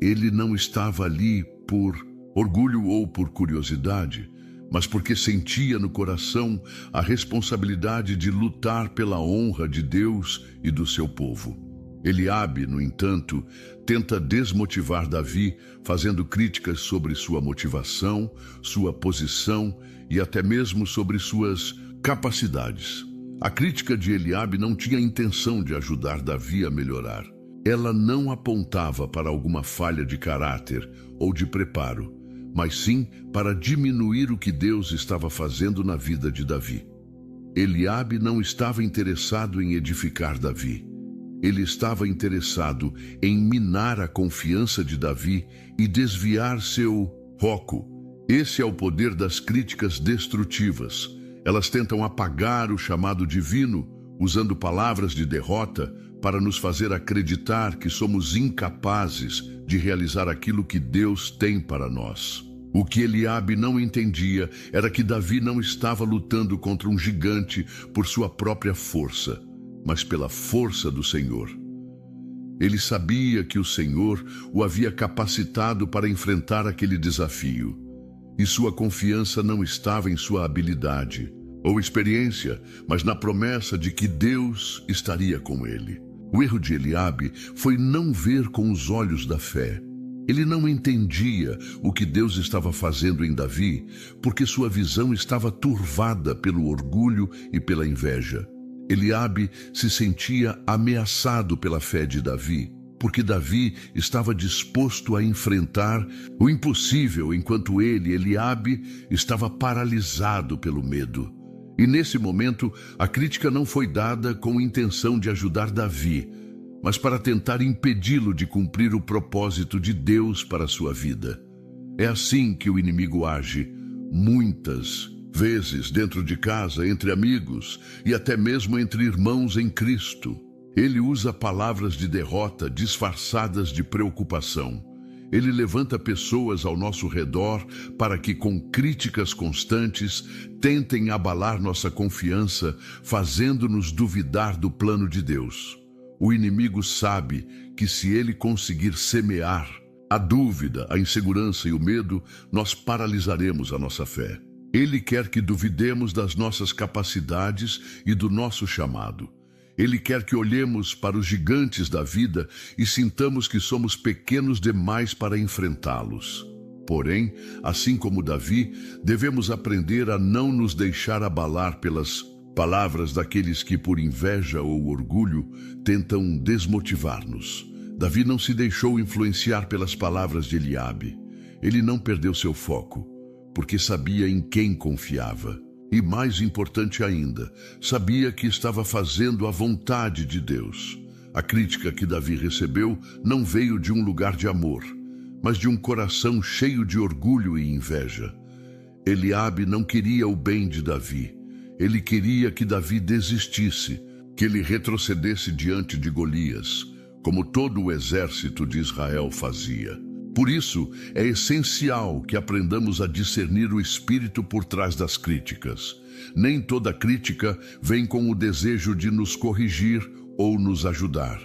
Ele não estava ali por orgulho ou por curiosidade, mas porque sentia no coração a responsabilidade de lutar pela honra de Deus e do seu povo. Eliabe, no entanto, tenta desmotivar Davi, fazendo críticas sobre sua motivação, sua posição e até mesmo sobre suas capacidades. A crítica de Eliabe não tinha intenção de ajudar Davi a melhorar. Ela não apontava para alguma falha de caráter ou de preparo, mas sim para diminuir o que Deus estava fazendo na vida de Davi. Eliabe não estava interessado em edificar Davi. Ele estava interessado em minar a confiança de Davi e desviar seu foco. Esse é o poder das críticas destrutivas. Elas tentam apagar o chamado divino, usando palavras de derrota para nos fazer acreditar que somos incapazes de realizar aquilo que Deus tem para nós. O que Eliabe não entendia era que Davi não estava lutando contra um gigante por sua própria força, mas pela força do Senhor. Ele sabia que o Senhor o havia capacitado para enfrentar aquele desafio, e sua confiança não estava em sua habilidade ou experiência, mas na promessa de que Deus estaria com ele. O erro de Eliabe foi não ver com os olhos da fé. Ele não entendia o que Deus estava fazendo em Davi, porque sua visão estava turvada pelo orgulho e pela inveja. Eliabe se sentia ameaçado pela fé de Davi, porque Davi estava disposto a enfrentar o impossível, enquanto ele, Eliabe, estava paralisado pelo medo. E nesse momento, a crítica não foi dada com intenção de ajudar Davi, mas para tentar impedi-lo de cumprir o propósito de Deus para a sua vida. É assim que o inimigo age, muitas vezes dentro de casa, entre amigos e até mesmo entre irmãos em Cristo. Ele usa palavras de derrota disfarçadas de preocupação. Ele levanta pessoas ao nosso redor para que, com críticas constantes, tentem abalar nossa confiança, fazendo-nos duvidar do plano de Deus. O inimigo sabe que se ele conseguir semear a dúvida, a insegurança e o medo, nós paralisaremos a nossa fé. Ele quer que duvidemos das nossas capacidades e do nosso chamado. Ele quer que olhemos para os gigantes da vida e sintamos que somos pequenos demais para enfrentá-los. Porém, assim como Davi, devemos aprender a não nos deixar abalar pelas palavras daqueles que, por inveja ou orgulho, tentam desmotivar-nos. Davi não se deixou influenciar pelas palavras de Eliabe. Ele não perdeu seu foco, porque sabia em quem confiava. E mais importante ainda, sabia que estava fazendo a vontade de Deus. A crítica que Davi recebeu não veio de um lugar de amor, mas de um coração cheio de orgulho e inveja. Eliabe não queria o bem de Davi. Ele queria que Davi desistisse, que ele retrocedesse diante de Golias, como todo o exército de Israel fazia. Por isso, é essencial que aprendamos a discernir o espírito por trás das críticas. Nem toda crítica vem com o desejo de nos corrigir ou nos ajudar.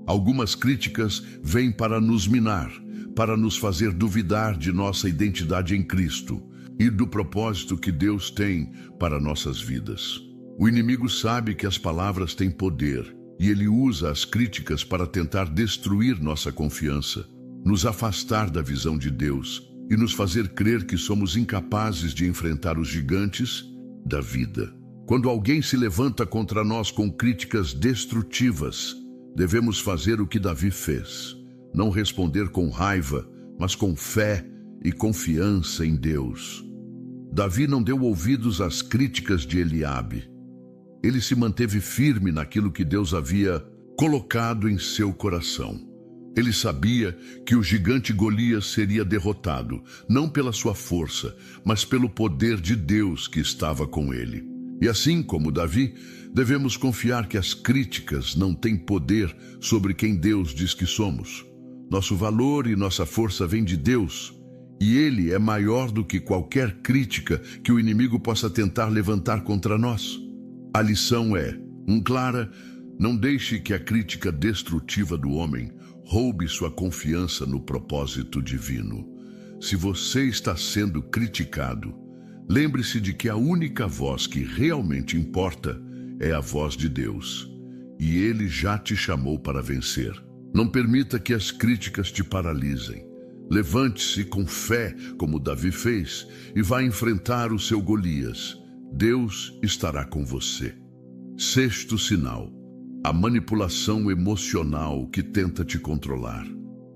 Algumas críticas vêm para nos minar, para nos fazer duvidar de nossa identidade em Cristo e do propósito que Deus tem para nossas vidas. O inimigo sabe que as palavras têm poder e ele usa as críticas para tentar destruir nossa confiança, nos afastar da visão de Deus e nos fazer crer que somos incapazes de enfrentar os gigantes da vida. Quando alguém se levanta contra nós com críticas destrutivas, devemos fazer o que Davi fez. Não responder com raiva, mas com fé e confiança em Deus. Davi não deu ouvidos às críticas de Eliabe. Ele se manteve firme naquilo que Deus havia colocado em seu coração. Ele sabia que o gigante Golias seria derrotado, não pela sua força, mas pelo poder de Deus que estava com ele. E assim como Davi, devemos confiar que as críticas não têm poder sobre quem Deus diz que somos. Nosso valor e nossa força vêm de Deus, e Ele é maior do que qualquer crítica que o inimigo possa tentar levantar contra nós. A lição é, clara: não deixe que a crítica destrutiva do homem roube sua confiança no propósito divino. Se você está sendo criticado, lembre-se de que a única voz que realmente importa é a voz de Deus, e Ele já te chamou para vencer. Não permita que as críticas te paralisem. Levante-se com fé, como Davi fez, e vá enfrentar o seu Golias. Deus estará com você. Sexto sinal: a manipulação emocional que tenta te controlar.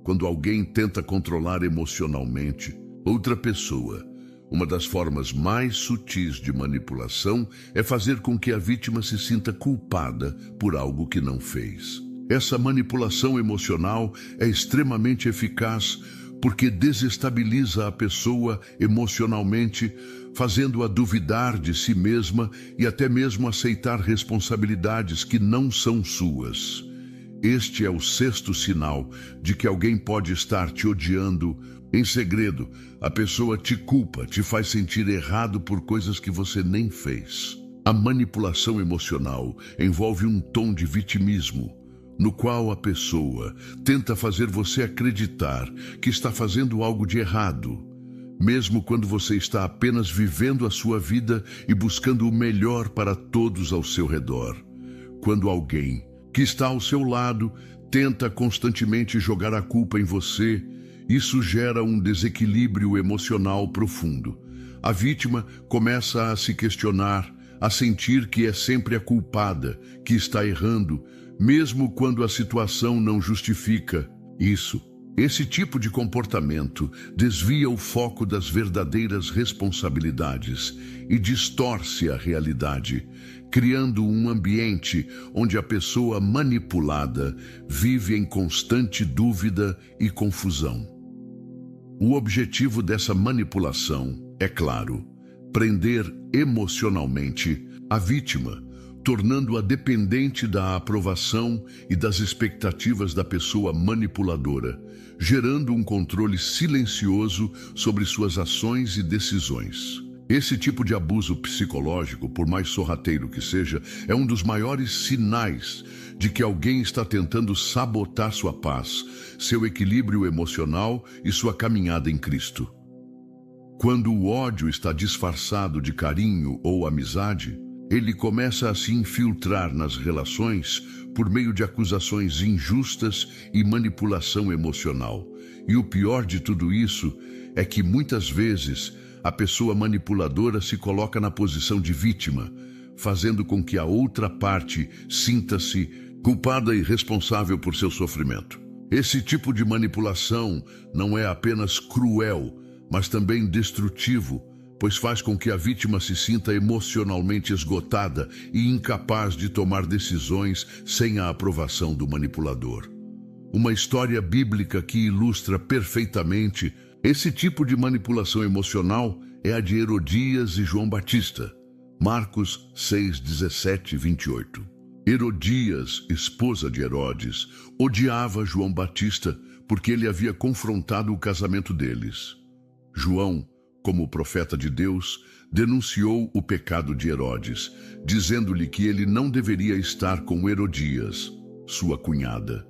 Quando alguém tenta controlar emocionalmente outra pessoa, uma das formas mais sutis de manipulação é fazer com que a vítima se sinta culpada por algo que não fez. Essa manipulação emocional é extremamente eficaz porque desestabiliza a pessoa emocionalmente, fazendo-a duvidar de si mesma e até mesmo aceitar responsabilidades que não são suas. Este é o sexto sinal de que alguém pode estar te odiando. Em segredo, a pessoa te culpa, te faz sentir errado por coisas que você nem fez. A manipulação emocional envolve um tom de vitimismo, no qual a pessoa tenta fazer você acreditar que está fazendo algo de errado, mesmo quando você está apenas vivendo a sua vida e buscando o melhor para todos ao seu redor. Quando alguém que está ao seu lado tenta constantemente jogar a culpa em você, isso gera um desequilíbrio emocional profundo. A vítima começa a se questionar, a sentir que é sempre a culpada, que está errando, mesmo quando a situação não justifica isso. Esse tipo de comportamento desvia o foco das verdadeiras responsabilidades e distorce a realidade, criando um ambiente onde a pessoa manipulada vive em constante dúvida e confusão. O objetivo dessa manipulação é claro: prender emocionalmente a vítima, tornando-a dependente da aprovação e das expectativas da pessoa manipuladora, gerando um controle silencioso sobre suas ações e decisões. Esse tipo de abuso psicológico, por mais sorrateiro que seja, é um dos maiores sinais de que alguém está tentando sabotar sua paz, seu equilíbrio emocional e sua caminhada em Cristo. Quando o ódio está disfarçado de carinho ou amizade, ele começa a se infiltrar nas relações por meio de acusações injustas e manipulação emocional. E o pior de tudo isso é que muitas vezes a pessoa manipuladora se coloca na posição de vítima, fazendo com que a outra parte sinta-se culpada e responsável por seu sofrimento. Esse tipo de manipulação não é apenas cruel, mas também destrutivo, pois faz com que a vítima se sinta emocionalmente esgotada e incapaz de tomar decisões sem a aprovação do manipulador. Uma história bíblica que ilustra perfeitamente esse tipo de manipulação emocional é a de Herodias e João Batista. Marcos 6, 17 e 28. Herodias, esposa de Herodes, odiava João Batista porque ele havia confrontado o casamento deles. João, como profeta de Deus, denunciou o pecado de Herodes, dizendo-lhe que ele não deveria estar com Herodias, sua cunhada.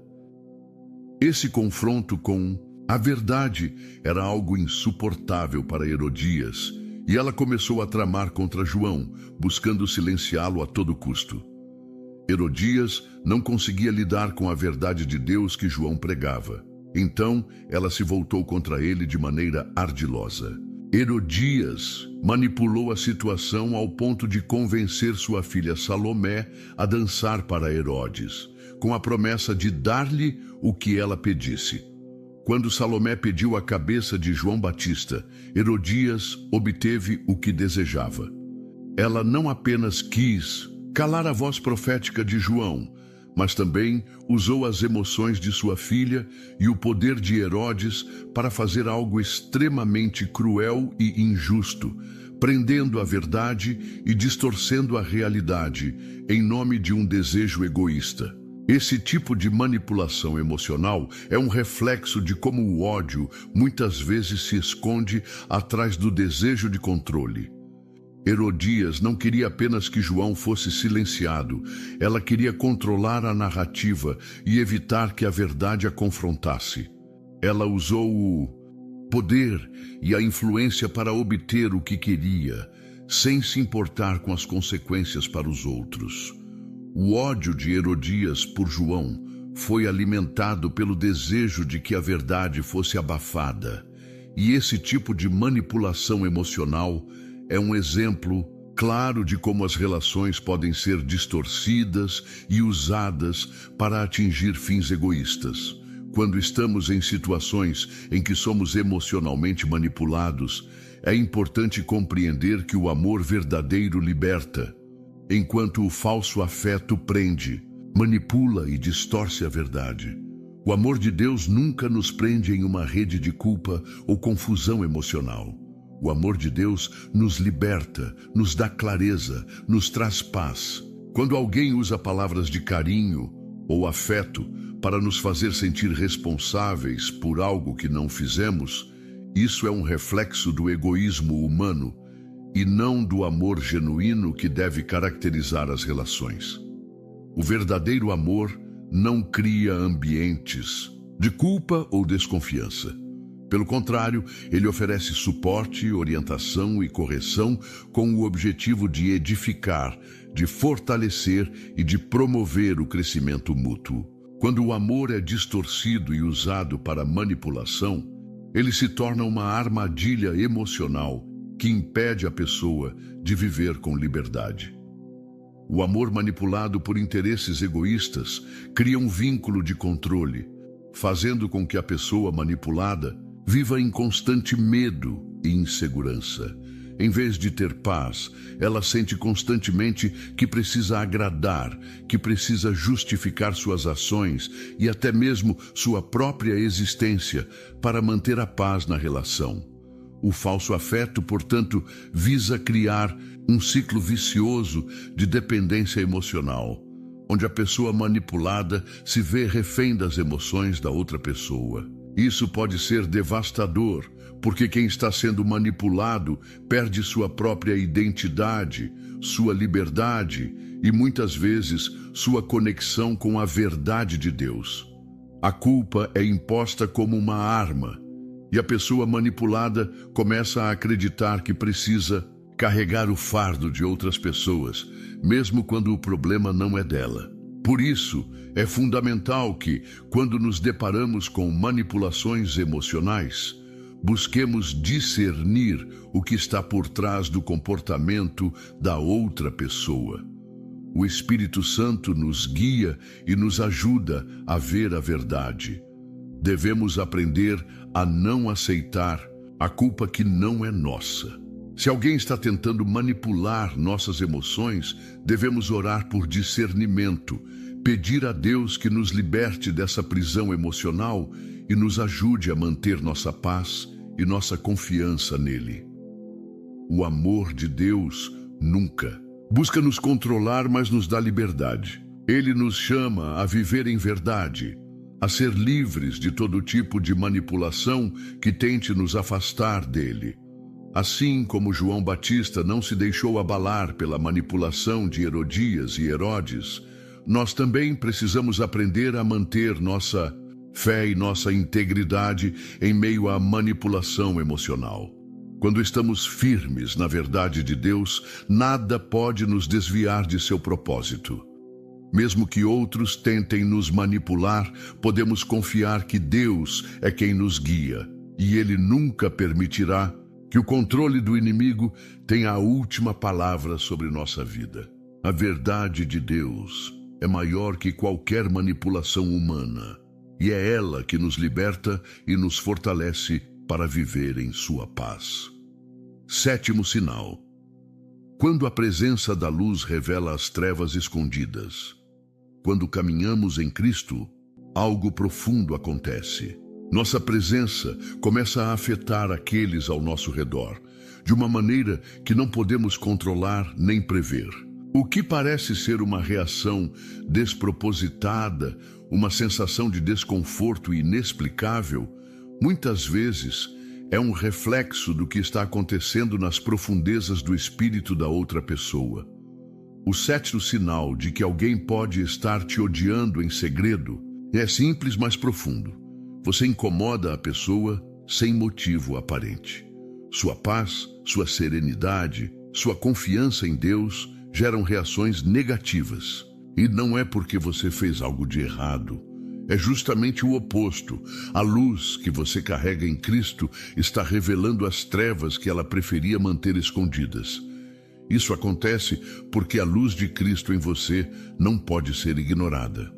Esse confronto com a verdade era algo insuportável para Herodias, e ela começou a tramar contra João, buscando silenciá-lo a todo custo. Herodias não conseguia lidar com a verdade de Deus que João pregava. Então, ela se voltou contra ele de maneira ardilosa. Herodias manipulou a situação ao ponto de convencer sua filha Salomé a dançar para Herodes, com a promessa de dar-lhe o que ela pedisse. Quando Salomé pediu a cabeça de João Batista, Herodias obteve o que desejava. Ela não apenas quis calar a voz profética de João, mas também usou as emoções de sua filha e o poder de Herodes para fazer algo extremamente cruel e injusto, prendendo a verdade e distorcendo a realidade em nome de um desejo egoísta. Esse tipo de manipulação emocional é um reflexo de como o ódio muitas vezes se esconde atrás do desejo de controle. Herodias não queria apenas que João fosse silenciado, ela queria controlar a narrativa e evitar que a verdade a confrontasse. Ela usou o poder e a influência para obter o que queria, sem se importar com as consequências para os outros. O ódio de Herodias por João foi alimentado pelo desejo de que a verdade fosse abafada, e esse tipo de manipulação emocional é um exemplo claro de como as relações podem ser distorcidas e usadas para atingir fins egoístas. Quando estamos em situações em que somos emocionalmente manipulados, é importante compreender que o amor verdadeiro liberta, enquanto o falso afeto prende, manipula e distorce a verdade. O amor de Deus nunca nos prende em uma rede de culpa ou confusão emocional. O amor de Deus nos liberta, nos dá clareza, nos traz paz. Quando alguém usa palavras de carinho ou afeto para nos fazer sentir responsáveis por algo que não fizemos, isso é um reflexo do egoísmo humano e não do amor genuíno que deve caracterizar as relações. O verdadeiro amor não cria ambientes de culpa ou desconfiança. Pelo contrário, ele oferece suporte, orientação e correção com o objetivo de edificar, de fortalecer e de promover o crescimento mútuo. Quando o amor é distorcido e usado para manipulação, ele se torna uma armadilha emocional que impede a pessoa de viver com liberdade. O amor manipulado por interesses egoístas cria um vínculo de controle, fazendo com que a pessoa manipulada viva em constante medo e insegurança. Em vez de ter paz, ela sente constantemente que precisa agradar, que precisa justificar suas ações e até mesmo sua própria existência para manter a paz na relação. O falso afeto, portanto, visa criar um ciclo vicioso de dependência emocional, onde a pessoa manipulada se vê refém das emoções da outra pessoa. Isso pode ser devastador, porque quem está sendo manipulado perde sua própria identidade, sua liberdade e muitas vezes sua conexão com a verdade de Deus. A culpa é imposta como uma arma, e a pessoa manipulada começa a acreditar que precisa carregar o fardo de outras pessoas, mesmo quando o problema não é dela. Por isso, é fundamental que, quando nos deparamos com manipulações emocionais, busquemos discernir o que está por trás do comportamento da outra pessoa. O Espírito Santo nos guia e nos ajuda a ver a verdade. Devemos aprender a não aceitar a culpa que não é nossa. Se alguém está tentando manipular nossas emoções, devemos orar por discernimento, pedir a Deus que nos liberte dessa prisão emocional e nos ajude a manter nossa paz e nossa confiança nele. O amor de Deus nunca busca nos controlar, mas nos dá liberdade. Ele nos chama a viver em verdade, a ser livres de todo tipo de manipulação que tente nos afastar dele. Assim como João Batista não se deixou abalar pela manipulação de Herodias e Herodes, nós também precisamos aprender a manter nossa fé e nossa integridade em meio à manipulação emocional. Quando estamos firmes na verdade de Deus, nada pode nos desviar de seu propósito. Mesmo que outros tentem nos manipular, podemos confiar que Deus é quem nos guia, e Ele nunca permitirá que o controle do inimigo tenha a última palavra sobre nossa vida. A verdade de Deus é maior que qualquer manipulação humana, e é ela que nos liberta e nos fortalece para viver em sua paz. 7º sinal. Quando a presença da luz revela as trevas escondidas. Quando caminhamos em Cristo, algo profundo acontece. Nossa presença começa a afetar aqueles ao nosso redor, de uma maneira que não podemos controlar nem prever. O que parece ser uma reação despropositada, uma sensação de desconforto inexplicável, muitas vezes é um reflexo do que está acontecendo nas profundezas do espírito da outra pessoa. O 7º sinal de que alguém pode estar te odiando em segredo é simples, mas profundo. Você incomoda a pessoa sem motivo aparente. Sua paz, sua serenidade, sua confiança em Deus geram reações negativas. E não é porque você fez algo de errado. É justamente o oposto. A luz que você carrega em Cristo está revelando as trevas que ela preferia manter escondidas. Isso acontece porque a luz de Cristo em você não pode ser ignorada.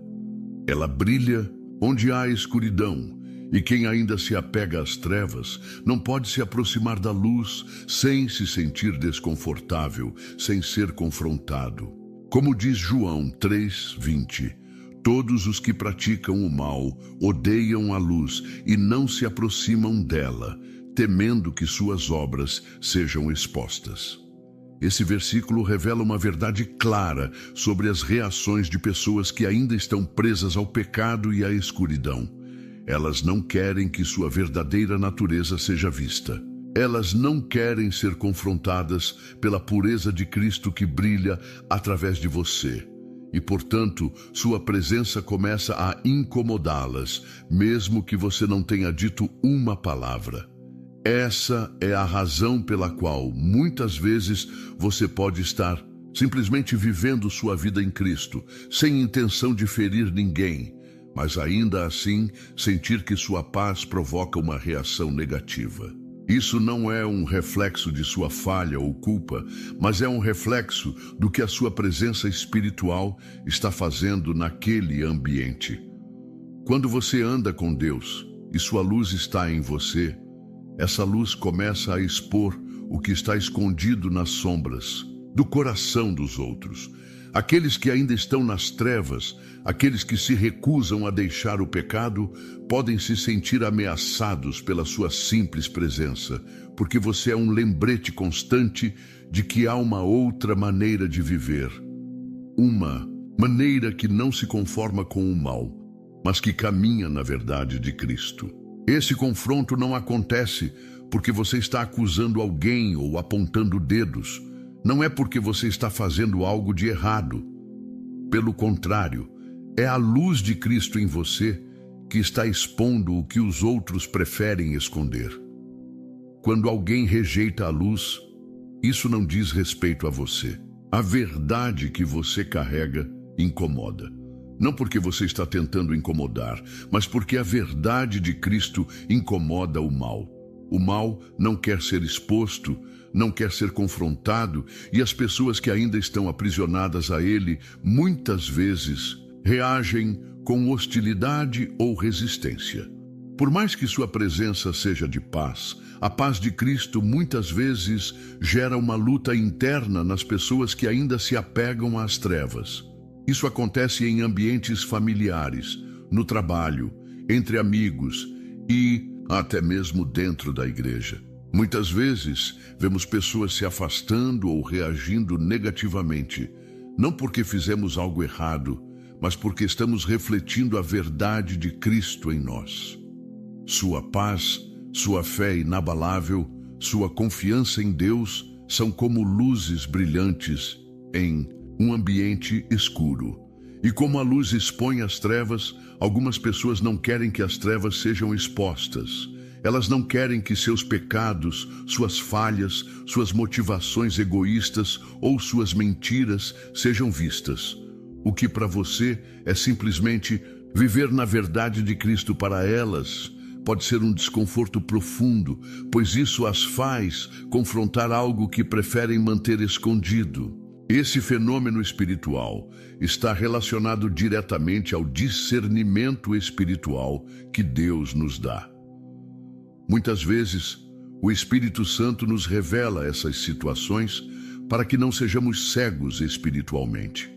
Ela brilha onde há escuridão, e quem ainda se apega às trevas não pode se aproximar da luz sem se sentir desconfortável, sem ser confrontado. Como diz João 3:20, todos os que praticam o mal odeiam a luz e não se aproximam dela, temendo que suas obras sejam expostas. Esse versículo revela uma verdade clara sobre as reações de pessoas que ainda estão presas ao pecado e à escuridão. Elas não querem que sua verdadeira natureza seja vista. Elas não querem ser confrontadas pela pureza de Cristo que brilha através de você. E, portanto, sua presença começa a incomodá-las, mesmo que você não tenha dito uma palavra. Essa é a razão pela qual, muitas vezes, você pode estar simplesmente vivendo sua vida em Cristo, sem intenção de ferir ninguém, mas ainda assim sentir que sua paz provoca uma reação negativa. Isso não é um reflexo de sua falha ou culpa, mas é um reflexo do que a sua presença espiritual está fazendo naquele ambiente. Quando você anda com Deus e sua luz está em você, essa luz começa a expor o que está escondido nas sombras do coração dos outros. Aqueles que ainda estão nas trevas, aqueles que se recusam a deixar o pecado, podem se sentir ameaçados pela sua simples presença, porque você é um lembrete constante de que há uma outra maneira de viver. Uma maneira que não se conforma com o mal, mas que caminha na verdade de Cristo. Esse confronto não acontece porque você está acusando alguém ou apontando dedos. Não é porque você está fazendo algo de errado. Pelo contrário, é a luz de Cristo em você que está expondo o que os outros preferem esconder. Quando alguém rejeita a luz, isso não diz respeito a você. A verdade que você carrega incomoda. Não porque você está tentando incomodar, mas porque a verdade de Cristo incomoda o mal. O mal não quer ser exposto, não quer ser confrontado, e as pessoas que ainda estão aprisionadas a ele, muitas vezes, reagem com hostilidade ou resistência. Por mais que sua presença seja de paz, a paz de Cristo muitas vezes gera uma luta interna nas pessoas que ainda se apegam às trevas. Isso acontece em ambientes familiares, no trabalho, entre amigos e até mesmo dentro da igreja. Muitas vezes, vemos pessoas se afastando ou reagindo negativamente, não porque fizemos algo errado, mas porque estamos refletindo a verdade de Cristo em nós. Sua paz, sua fé inabalável, sua confiança em Deus são como luzes brilhantes em um ambiente escuro. E como a luz expõe as trevas, algumas pessoas não querem que as trevas sejam expostas. Elas não querem que seus pecados, suas falhas, suas motivações egoístas ou suas mentiras sejam vistas. O que para você é simplesmente viver na verdade de Cristo, para elas pode ser um desconforto profundo, pois isso as faz confrontar algo que preferem manter escondido. Esse fenômeno espiritual está relacionado diretamente ao discernimento espiritual que Deus nos dá. Muitas vezes, o Espírito Santo nos revela essas situações para que não sejamos cegos espiritualmente.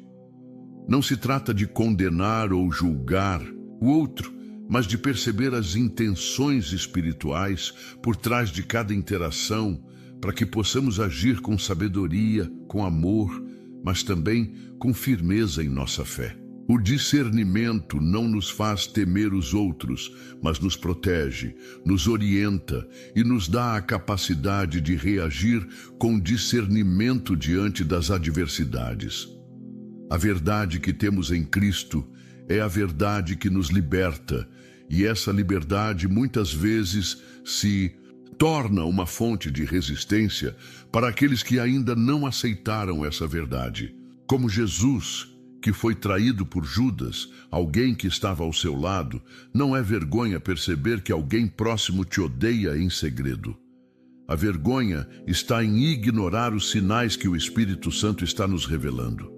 Não se trata de condenar ou julgar o outro, mas de perceber as intenções espirituais por trás de cada interação, para que possamos agir com sabedoria, com amor, mas também com firmeza em nossa fé. O discernimento não nos faz temer os outros, mas nos protege, nos orienta e nos dá a capacidade de reagir com discernimento diante das adversidades. A verdade que temos em Cristo é a verdade que nos liberta, e essa liberdade muitas vezes se torna uma fonte de resistência para aqueles que ainda não aceitaram essa verdade. Como Jesus, que foi traído por Judas, alguém que estava ao seu lado, não é vergonha perceber que alguém próximo te odeia em segredo. A vergonha está em ignorar os sinais que o Espírito Santo está nos revelando.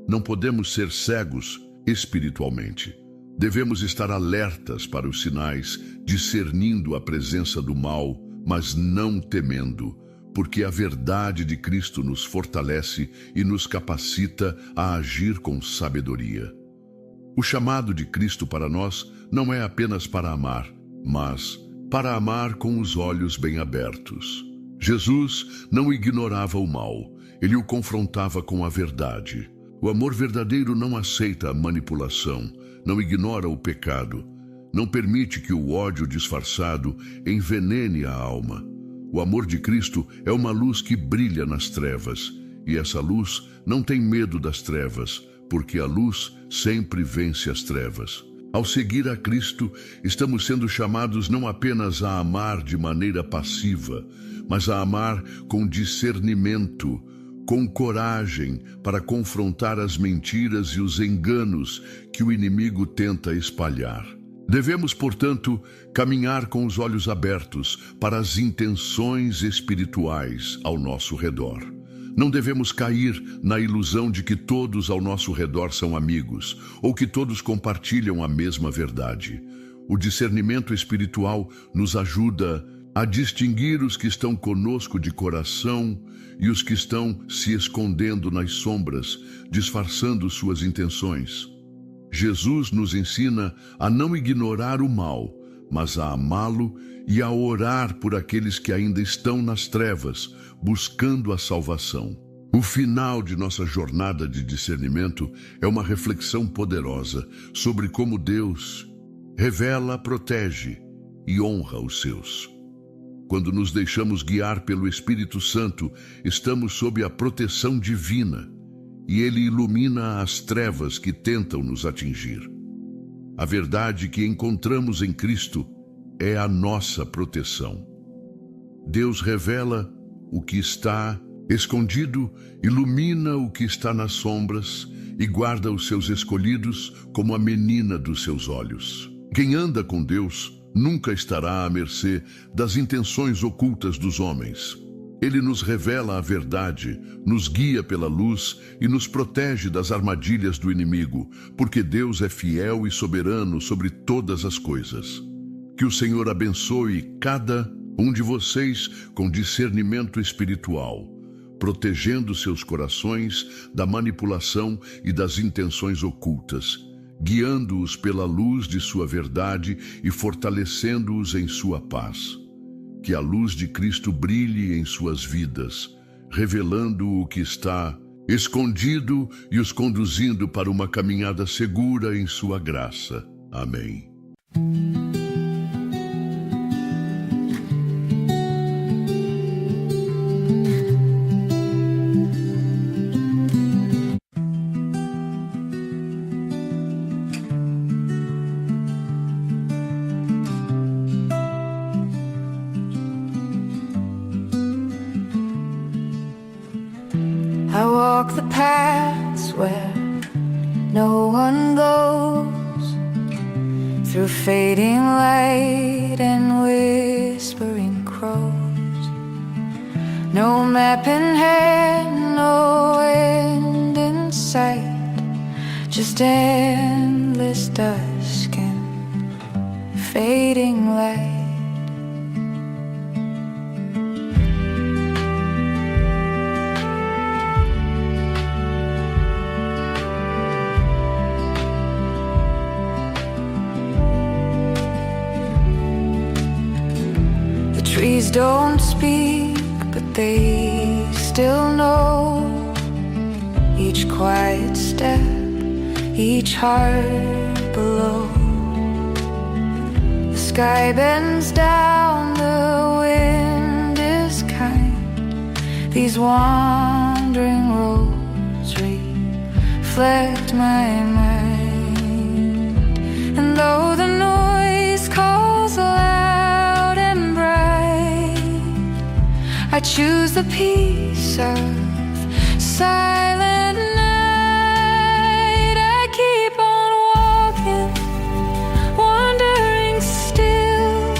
Não podemos ser cegos espiritualmente. Devemos estar alertas para os sinais, discernindo a presença do mal, mas não temendo, porque a verdade de Cristo nos fortalece e nos capacita a agir com sabedoria. O chamado de Cristo para nós não é apenas para amar, mas para amar com os olhos bem abertos. Jesus não ignorava o mal, ele o confrontava com a verdade. O amor verdadeiro não aceita a manipulação, não ignora o pecado, não permite que o ódio disfarçado envenene a alma. O amor de Cristo é uma luz que brilha nas trevas, e essa luz não tem medo das trevas, porque a luz sempre vence as trevas. Ao seguir a Cristo, estamos sendo chamados não apenas a amar de maneira passiva, mas a amar com discernimento, com coragem para confrontar as mentiras e os enganos que o inimigo tenta espalhar. Devemos, portanto, caminhar com os olhos abertos para as intenções espirituais ao nosso redor. Não devemos cair na ilusão de que todos ao nosso redor são amigos, ou que todos compartilham a mesma verdade. O discernimento espiritual nos ajuda a distinguir os que estão conosco de coração e os que estão se escondendo nas sombras, disfarçando suas intenções. Jesus nos ensina a não ignorar o mal, mas a amá-lo e a orar por aqueles que ainda estão nas trevas, buscando a salvação. O final de nossa jornada de discernimento é uma reflexão poderosa sobre como Deus revela, protege e honra os seus. Quando nos deixamos guiar pelo Espírito Santo, estamos sob a proteção divina, e ele ilumina as trevas que tentam nos atingir. A verdade que encontramos em Cristo é a nossa proteção. Deus revela o que está escondido, ilumina o que está nas sombras e guarda os seus escolhidos como a menina dos seus olhos. Quem anda com Deus nunca estará à mercê das intenções ocultas dos homens. Ele nos revela a verdade, nos guia pela luz e nos protege das armadilhas do inimigo, porque Deus é fiel e soberano sobre todas as coisas. Que o Senhor abençoe cada um de vocês com discernimento espiritual, protegendo seus corações da manipulação e das intenções ocultas, guiando-os pela luz de sua verdade e fortalecendo-os em sua paz. Que a luz de Cristo brilhe em suas vidas, revelando o que está escondido e os conduzindo para uma caminhada segura em sua graça. Amém. I walk the paths where no one goes, through fading light and whispering crows. No map in hand, no end in sight, just endless dusk and fading light. Trees don't speak, but they still know each quiet step, each heart below. The sky bends down, the wind is kind. These wandering roads reflect my mind. And though the noise calls loud and bright, I choose the peace of silent night. I keep on walking, wandering still,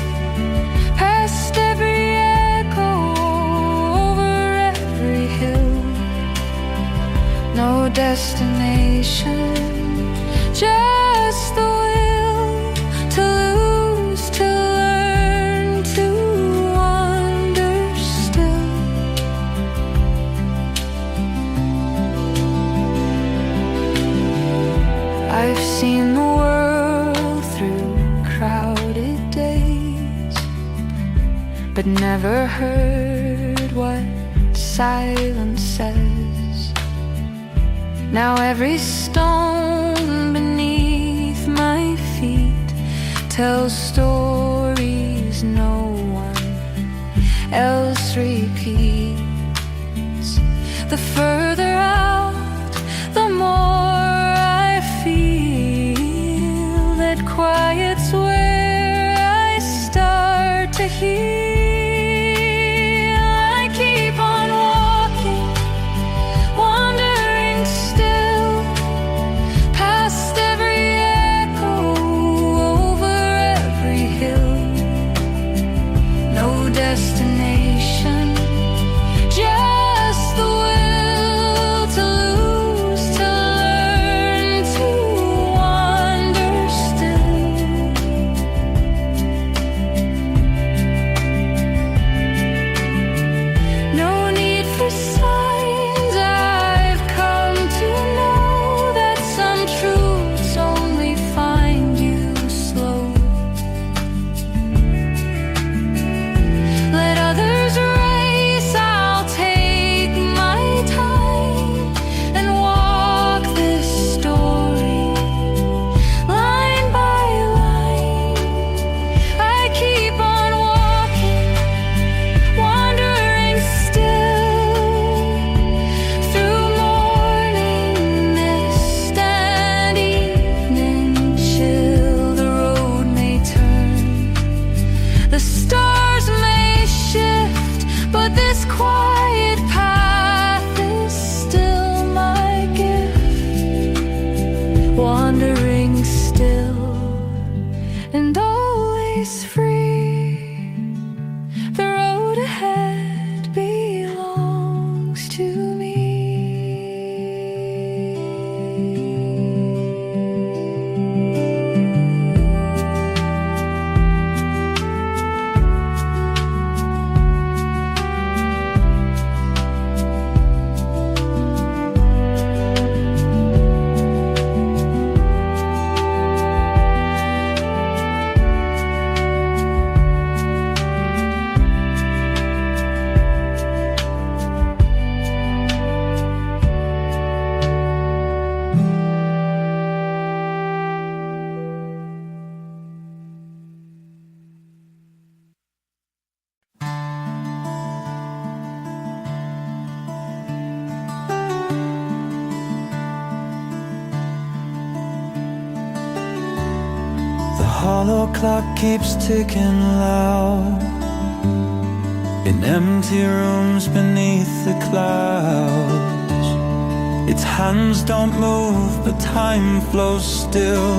past every echo, over every hill. No destination, just the will to lose, to learn, to wander still. I've seen the world through crowded days, but never heard what silence says. Now every stone beneath my feet tells stories no one else repeats. The further out, the more I feel that quiet's where I start to heal. I keep on walking, wandering still, past every echo, over every hill. No destination, just the will to lose, to learn, to wander still. No need for signs, I've come to know that some truths only find you slow. Let others race, I'll take my time and walk this story line by line. I keep on walking, wandering still, through morning mist and evening chill. The road may turn, the stars may shift, but this quiet path is still my gift. Wandering still and always free, the road ahead belongs to me. hollow clock keeps ticking loud in empty rooms beneath the clouds. Its hands don't move, but time flows still.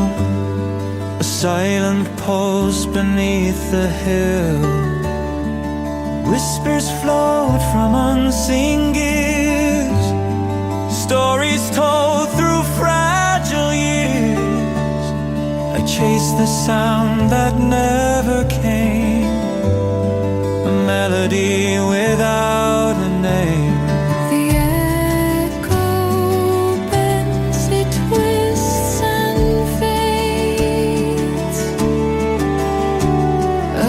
A silent pulse beneath the hill. Whispers float from unseen gears, stories told through fragile years. I chase the sound that never came, a melody without a name. The echo bends, it twists and fades.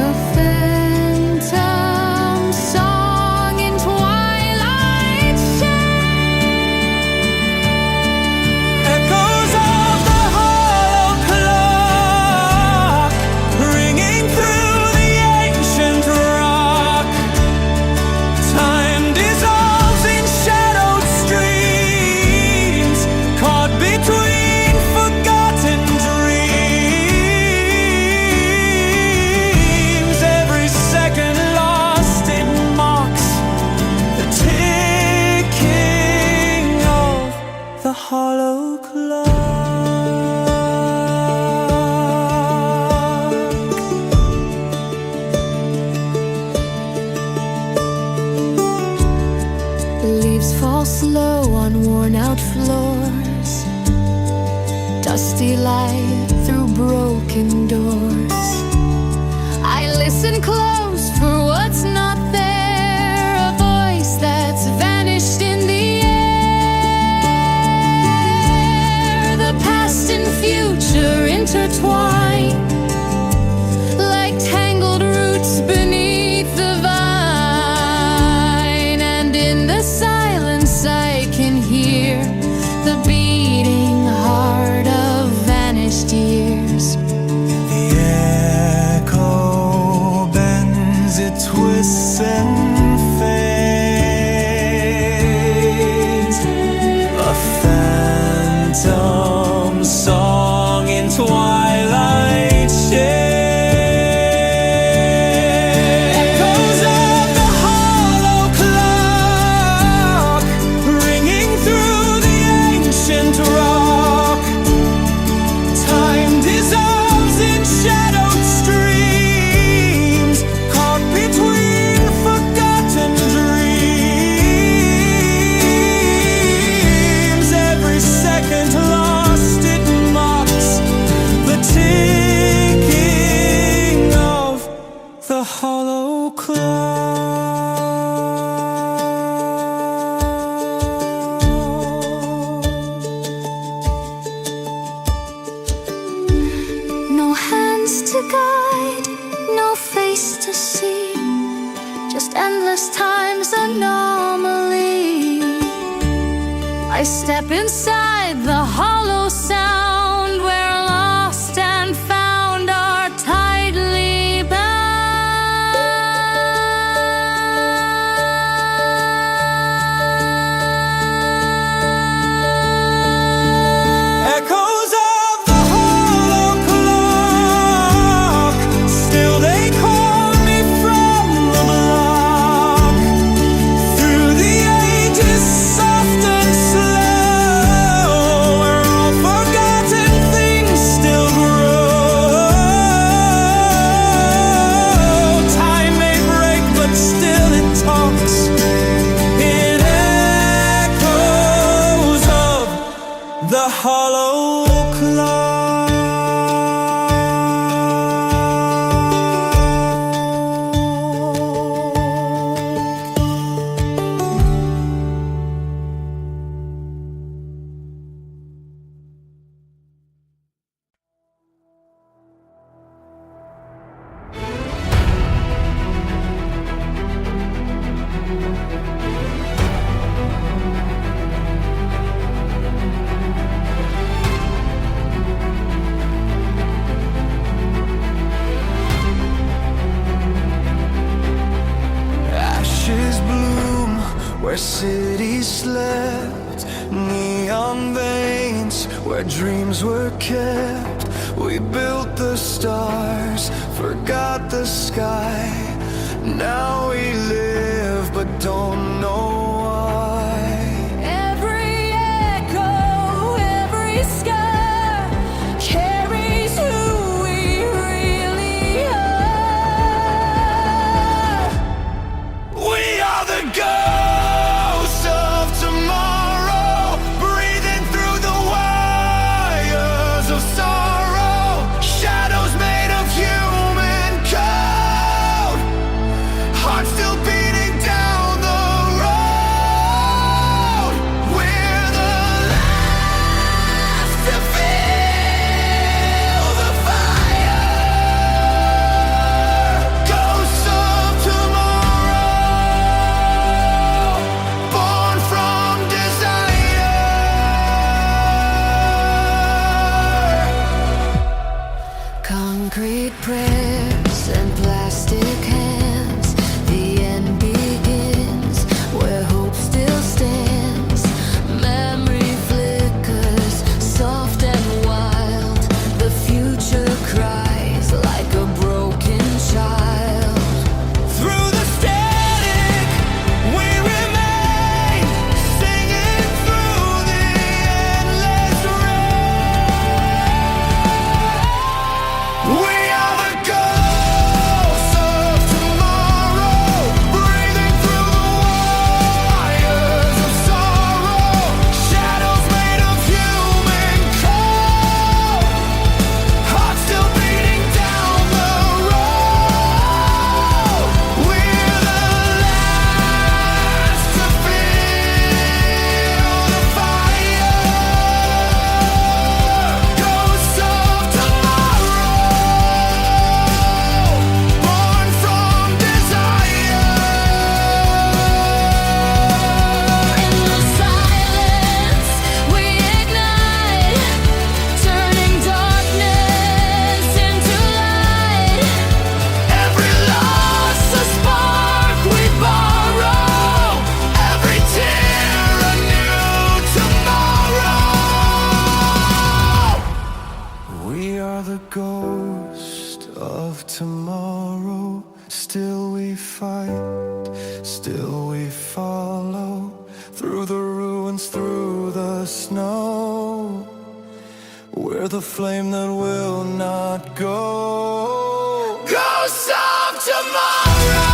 A phantom song in twilight shades. Echoes of the hollow clock ringing through the ancient rock. Time dissolves in shadowed streams, caught between forgotten dreams. Every second lost, it mocks the ticking of the hollow clock. The leaves fall slow on worn-out floors, dusty light through broken doors. I listen close for what's not there, a voice that's vanished in the air. The past and future intertwine like tangled roots beneath the vine, and in the silence I can hear the beating heart of vanished years. The echo bends, it twists and fades. A phantom song in twilight shades. Echoes of the hollow clock ringing through the ancient rock. Time dissolves in shadowed streams, caught between forgotten dreams. Every second lost, it mocks the ticking of the hollow clock. No hands to guide, no face to see, just endless time's anomaly. I step inside the hollow sound where lost and found are tightly bound. Echoes of the hollow clock, still they call me from the block. Through the ages, soft and slow, where all forgotten things still grow. Time may break, but still it talks. It echoes of the hollow clock. dreams were kept. We built the stars, forgot the sky. Now we live but don't know why. Every echo, every scar carries who we really are. We are the ghosts of tomorrow, breathing through the wires of sorrow. Shadows made of human code, hearts still beating down the road. We're the last to feel the fire. Ghosts of tomorrow, born from desire. Concrete prayers and plastic hands. The end begins where hope still stands. Memory flickers, soft and wild. The future cries like a broken child. Through the static, we remain, singing through the endless rain. We are the ghosts of tomorrow, breathing through the wires of sorrow. Shadows made of human code, hearts still beating down the road. We're the last to feel the fire. Ghosts of tomorrow, born from desire. In the silence, we ignite, turning darkness into light. Every loss a spark we borrow, every tear a new tomorrow. We are the ghost of tomorrow. Still we fight, still we follow, through the ruins, through the snow. We're the flame that will not go. Ghosts of tomorrow.